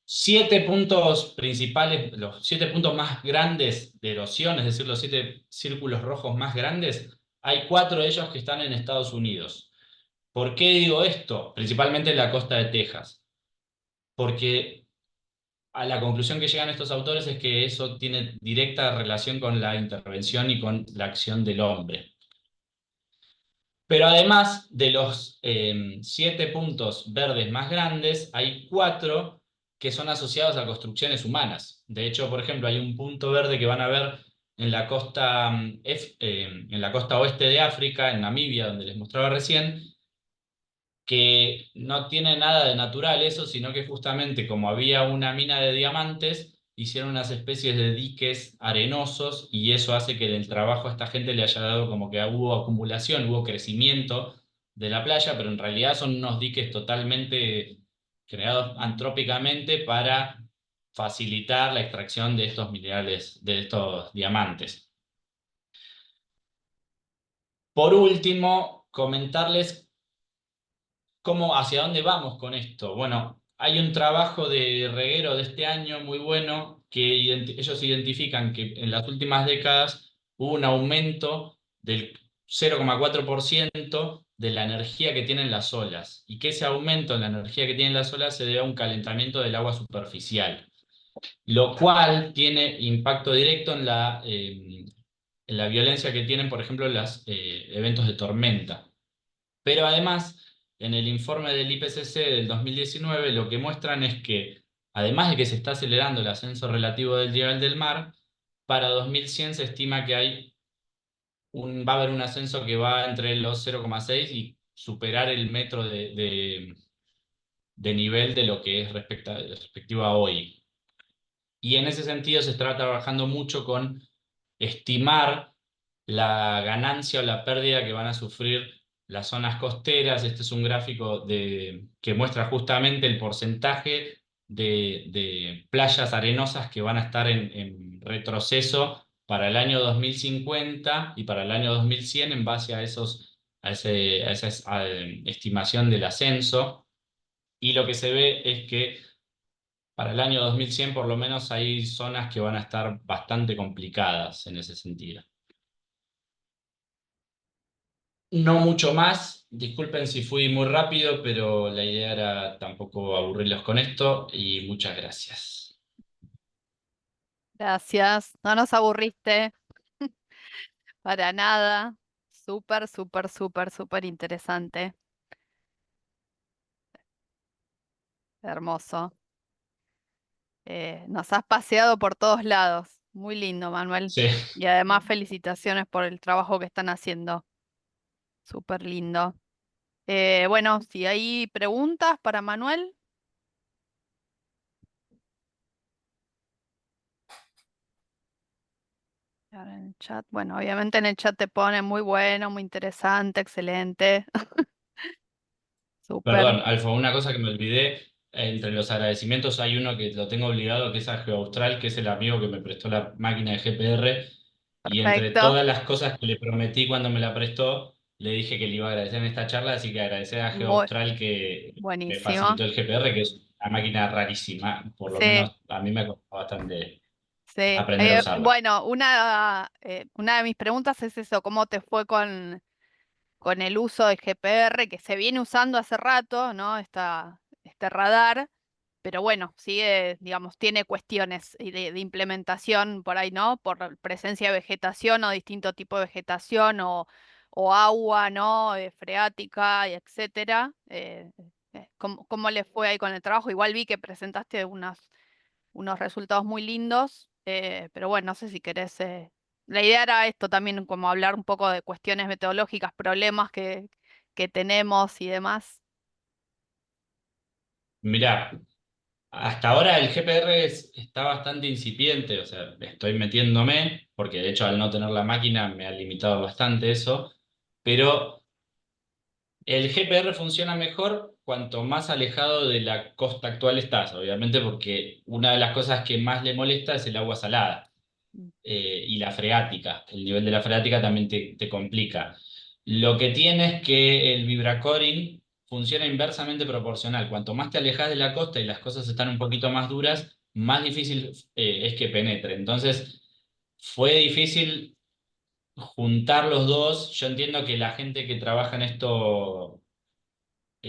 7 puntos principales, los 7 puntos más grandes de erosión, es decir, los 7 círculos rojos más grandes, hay 4 de ellos que están en Estados Unidos. ¿Por qué digo esto? Principalmente en la costa de Texas. Porque a la conclusión que llegan estos autores es que eso tiene directa relación con la intervención y con la acción del hombre. Pero además de los 7 puntos verdes más grandes, hay 4 que son asociados a construcciones humanas. De hecho, por ejemplo, hay un punto verde que van a ver en la costa, en la costa oeste de África, en Namibia, donde les mostraba recién, que no tiene nada de natural eso, sino que justamente como había una mina de diamantes, hicieron unas especies de diques arenosos, y eso hace que del trabajo a esta gente le haya dado como que hubo acumulación, hubo crecimiento de la playa, pero en realidad son unos diques totalmente creados antrópicamente para facilitar la extracción de estos minerales, de estos diamantes. Por último, comentarles hacia dónde vamos con esto. Bueno, hay un trabajo de reguero de este año muy bueno que ellos identifican que en las últimas décadas hubo un aumento del 0,4% de la energía que tienen las olas, y que ese aumento en la energía que tienen las olas se debe a un calentamiento del agua superficial, lo cual tiene impacto directo en la violencia que tienen, por ejemplo, los eventos de tormenta. Pero además, en el informe del IPCC del 2019, lo que muestran es que, además de que se está acelerando el ascenso relativo del nivel del mar, para 2100 se estima que va a haber un ascenso que va entre los 0,6 y superar el metro de nivel de lo que es respectivo a hoy. Y en ese sentido se está trabajando mucho con estimar la ganancia o la pérdida que van a sufrir las zonas costeras. Este es un gráfico que muestra justamente el porcentaje de playas arenosas que van a estar en retroceso para el año 2050 y para el año 2100 en base a esa estimación del ascenso. y lo que se ve es que para el año 2100 por lo menos hay zonas que van a estar bastante complicadas en ese sentido. No mucho más, disculpen si fui muy rápido, pero la idea era tampoco aburrirlos con esto y muchas gracias. Gracias, no nos aburriste para nada. Súper, súper, súper, súper interesante. Hermoso. Nos has paseado por todos lados. Muy lindo, Manuel. Sí. Y además felicitaciones por el trabajo que están haciendo. Súper lindo. Bueno, si hay preguntas para Manuel, ahora en el chat. Bueno, obviamente en el chat te pone muy bueno, muy interesante, excelente. Súper. Perdón, Alfa, una cosa que me olvidé, entre los agradecimientos hay uno que lo tengo obligado, que es a GeoAustral, que es el amigo que me prestó la máquina de GPR, y entre Perfecto. todas las cosas que le prometí cuando me la prestó, le dije que le iba a agradecer en esta charla, así que agradecer a Muy GeoAustral que me buenísimo. facilitó el GPR, que es una máquina rarísima, por lo Sí, menos a mí me costó bastante sí. aprender a usarla. Bueno, una de mis preguntas es eso, ¿cómo te fue con el uso de GPR que se viene usando hace rato, ¿no? Este radar, pero bueno, sigue, digamos, tiene cuestiones de implementación por ahí, ¿no? Por presencia de vegetación o distinto tipo de vegetación o agua, ¿no? Freática, y etcétera. ¿Cómo le fue ahí con el trabajo? Igual vi que presentaste unos resultados muy lindos, pero bueno, no sé si querés. La idea era esto también, como hablar un poco de cuestiones metodológicas, problemas que tenemos y demás. Mirá, hasta ahora el GPR está bastante incipiente, o sea, estoy metiéndome, porque de hecho al no tener la máquina me ha limitado bastante eso, pero el GPR funciona mejor cuanto más alejado de la costa actual estás, obviamente porque una de las cosas que más le molesta es el agua salada Mm, y la freática. El nivel de la freática también te complica. Lo que tiene es que el vibracoring funciona inversamente proporcional. Cuanto más te alejas de la costa y las cosas están un poquito más duras, más difícil es que penetre. Entonces, fue difícil juntar los dos. Yo entiendo que la gente que trabaja en esto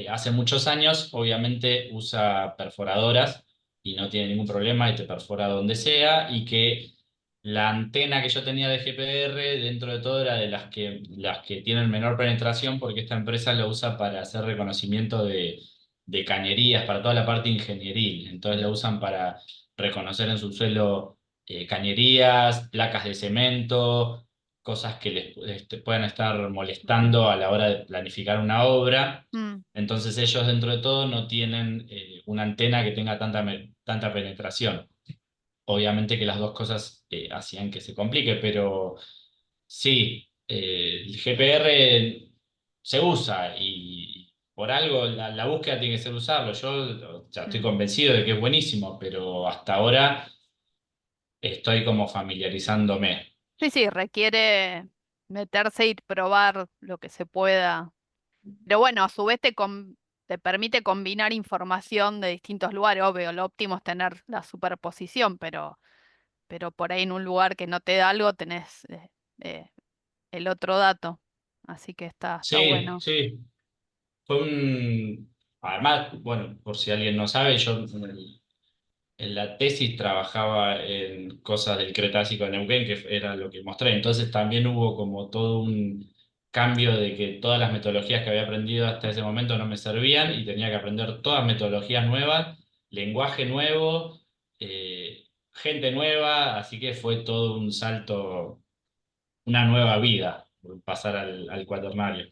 hace muchos años, obviamente usa perforadoras y no tiene ningún problema y te perfora donde sea, y que la antena que yo tenía de GPR dentro de todo era de las que tienen menor penetración porque esta empresa la usa para hacer reconocimiento de cañerías, para toda la parte ingenieril. Entonces la usan para reconocer en su suelo cañerías, placas de cemento, cosas que les puedan estar molestando a la hora de planificar una obra. mm, Entonces ellos dentro de todo no tienen una antena que tenga tanta penetración. Obviamente que las dos cosas hacían que se complique, pero sí, el GPR se usa y por algo la búsqueda tiene que ser usarlo. Yo ya estoy mm. convencido de que es buenísimo, pero hasta ahora estoy como familiarizándome. Sí, sí, requiere meterse y probar lo que se pueda. Pero bueno, a su vez te permite combinar información de distintos lugares. Obvio, lo óptimo es tener la superposición, pero por ahí en un lugar que no te da algo tenés eh, el otro dato. Así que está Sí, bueno. sí. Fue un... Además, bueno, por si alguien no sabe, yo en la tesis trabajaba en cosas del Cretácico de Neuquén, que era lo que mostré. Entonces también hubo como todo un cambio de que todas las metodologías que había aprendido hasta ese momento no me servían y tenía que aprender todas metodologías nuevas, lenguaje nuevo, gente nueva, así que fue todo un salto, una nueva vida, pasar al cuaternario.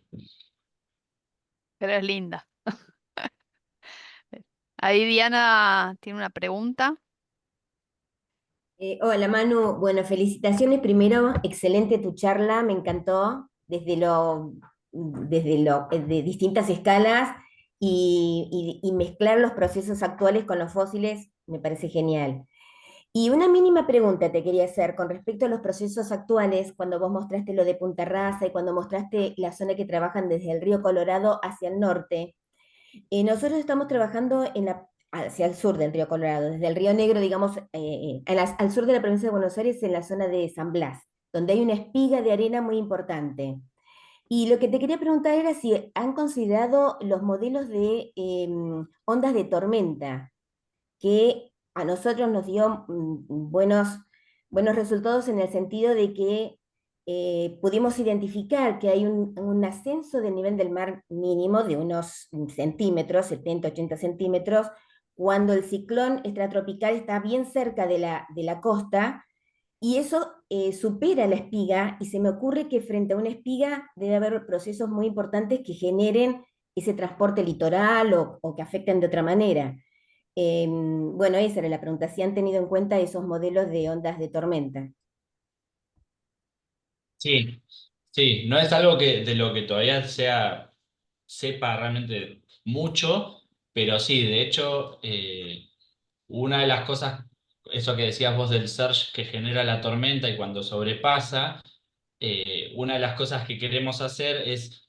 Pero es linda. Ahí Diana tiene una pregunta. Hola Manu, bueno, felicitaciones primero, excelente tu charla, me encantó de distintas escalas y mezclar los procesos actuales con los fósiles me parece genial. Y una mínima pregunta te quería hacer con respecto a los procesos actuales, cuando vos mostraste lo de Punta Rasa y cuando mostraste la zona que trabajan desde el río Colorado hacia el norte. Nosotros estamos trabajando hacia el sur del río Colorado, desde el río Negro, digamos, al sur de la provincia de Buenos Aires, en la zona de San Blas, donde hay una espiga de arena muy importante. Y lo que te quería preguntar era si han considerado los modelos de ondas de tormenta, que a nosotros nos dio buenos resultados en el sentido de que pudimos identificar que hay un ascenso del nivel del mar mínimo de unos centímetros, 70, 80 centímetros, cuando el ciclón extratropical está bien cerca de la costa, y eso supera la espiga, y se me ocurre que frente a una espiga debe haber procesos muy importantes que generen ese transporte litoral o que afecten de otra manera. Bueno, esa era la pregunta, si han tenido en cuenta esos modelos de ondas de tormenta. Sí, sí, no es algo de lo que todavía sepa realmente mucho, pero sí, de hecho, una de las cosas, eso que decías vos del surge que genera la tormenta y cuando sobrepasa, una de las cosas que queremos hacer es,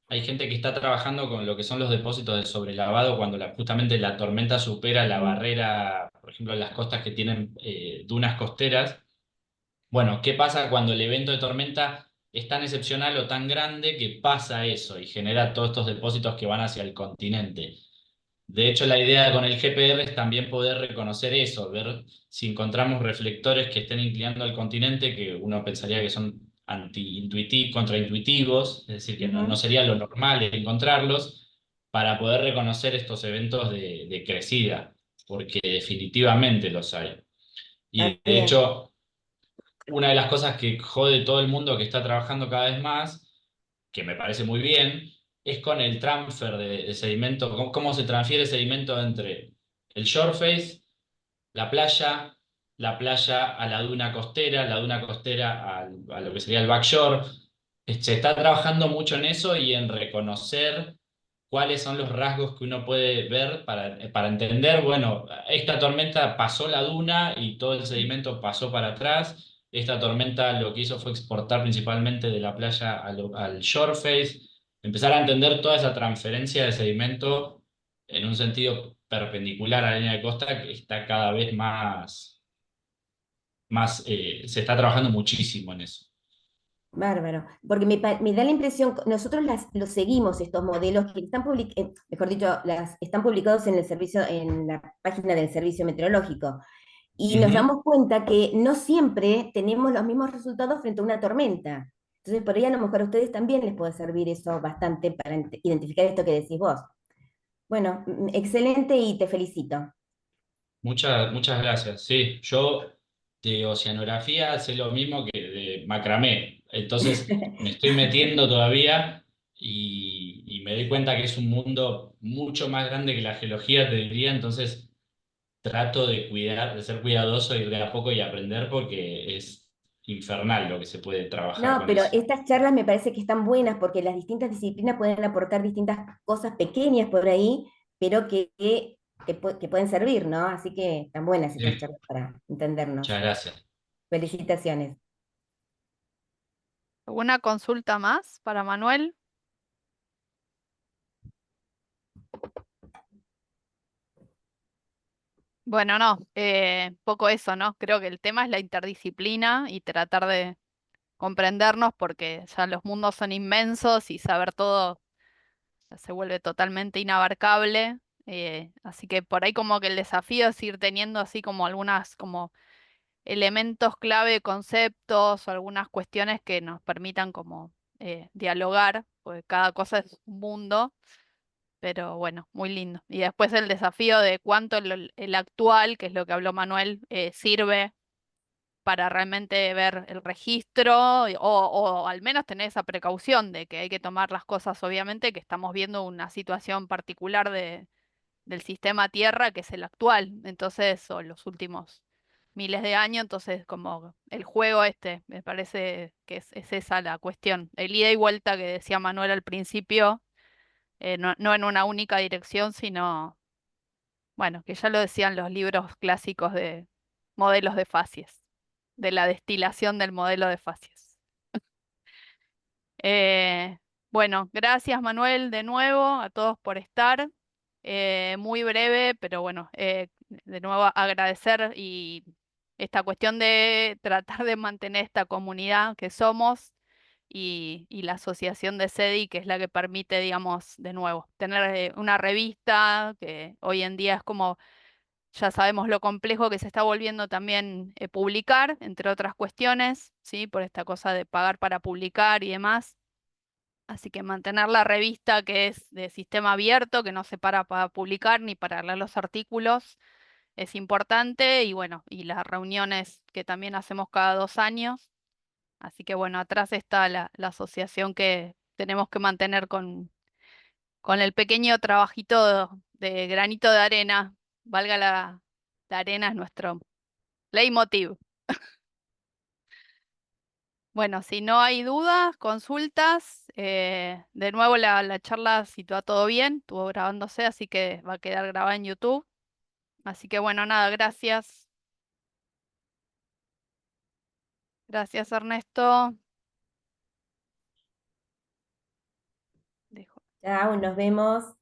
hay gente que está trabajando con lo que son los depósitos de sobrelavado cuando justamente la tormenta supera la Mm. barrera, por ejemplo, en las costas que tienen dunas costeras. Bueno, ¿qué pasa cuando el evento de tormenta es tan excepcional o tan grande que pasa eso y genera todos estos depósitos que van hacia el continente? De hecho, la idea con el GPR es también poder reconocer eso, ver si encontramos reflectores que estén inclinando al continente, que uno pensaría que son anti-intuitivos, contraintuitivos, es decir, que no Ujú. sería lo normal encontrarlos, para poder reconocer estos eventos de crecida, porque definitivamente los hay. Ah, Y de bien. hecho, una de las cosas que jode todo el mundo que está trabajando cada vez más, que me parece muy bien, es con el transfer de sedimento, cómo se transfiere sedimento entre el shore face, la playa a la duna costera a lo que sería el backshore. Se está trabajando mucho en eso y en reconocer cuáles son los rasgos que uno puede ver para entender, bueno, esta tormenta pasó la duna y todo el sedimento pasó para atrás. Esta tormenta lo que hizo fue exportar principalmente de la playa al shore face, empezar a entender toda esa transferencia de sedimento en un sentido perpendicular a la línea de costa que está cada vez se está trabajando muchísimo en eso. Bárbaro, porque me da la impresión, nosotros los seguimos estos modelos que están mejor dicho, están publicados en el servicio, en la página del Servicio Meteorológico, y nos Ujú. damos cuenta que no siempre tenemos los mismos resultados frente a una tormenta. Entonces, por ahí a lo mejor a ustedes también les puede servir eso bastante para identificar esto que decís vos. Bueno, excelente y te felicito. Muchas gracias. Sí, yo de oceanografía sé lo mismo que de macramé. Entonces me estoy metiendo todavía y me doy cuenta que es un mundo mucho más grande que la geología, te diría. Entonces trato de cuidar, de ser cuidadoso, ir de a poco y aprender porque es infernal lo que se puede trabajar No, con pero eso. estas charlas me parece que están buenas porque las distintas disciplinas pueden aportar distintas cosas pequeñas por ahí, pero que pueden servir, ¿no? Así que están buenas estas Sí, charlas para entendernos. muchas gracias. Felicitaciones. ¿Alguna consulta más para Manuel? Bueno, no, poco eso, ¿no? Creo que el tema es la interdisciplina y tratar de comprendernos porque ya los mundos son inmensos y saber todo se vuelve totalmente inabarcable. Así que por ahí como que el desafío es ir teniendo así como algunas como elementos clave, conceptos o algunas cuestiones que nos permitan como dialogar, porque cada cosa es un mundo, pero bueno, muy lindo. Y después el desafío de cuánto el actual, que es lo que habló Manuel, sirve para realmente ver el registro o al menos tener esa precaución de que hay que tomar las cosas, obviamente, que estamos viendo una situación particular del sistema Tierra, que es el actual, entonces, o los últimos miles de años, entonces como el juego este, me parece que es esa la cuestión, el ida y vuelta que decía Manuel al principio, no en una única dirección, sino, bueno, que ya lo decían los libros clásicos de modelos de facies, de la destilación del modelo de facies. Eh, bueno, gracias Manuel de nuevo, a todos por estar. muy breve, pero bueno, de nuevo agradecer y esta cuestión de tratar de mantener esta comunidad que somos y la asociación de SEDI, que es la que permite, digamos, de nuevo, tener una revista que hoy en día es como, ya sabemos lo complejo que se está volviendo también publicar, entre otras cuestiones, ¿sí? Por esta cosa de pagar para publicar y demás. Así que mantener la revista que es de sistema abierto, que no se para publicar ni para leer los artículos, es importante. Y bueno, y las reuniones que también hacemos cada 2 años. Así que bueno, atrás está la asociación que tenemos que mantener con el pequeño trabajito de granito de arena. Valga la arena, es nuestro leitmotiv. Bueno, si no hay dudas, consultas, de nuevo la charla, si va todo bien, estuvo grabándose, así que va a quedar grabada en YouTube. Así que bueno, nada, gracias. Gracias, Ernesto. Dejo. Chao, nos vemos.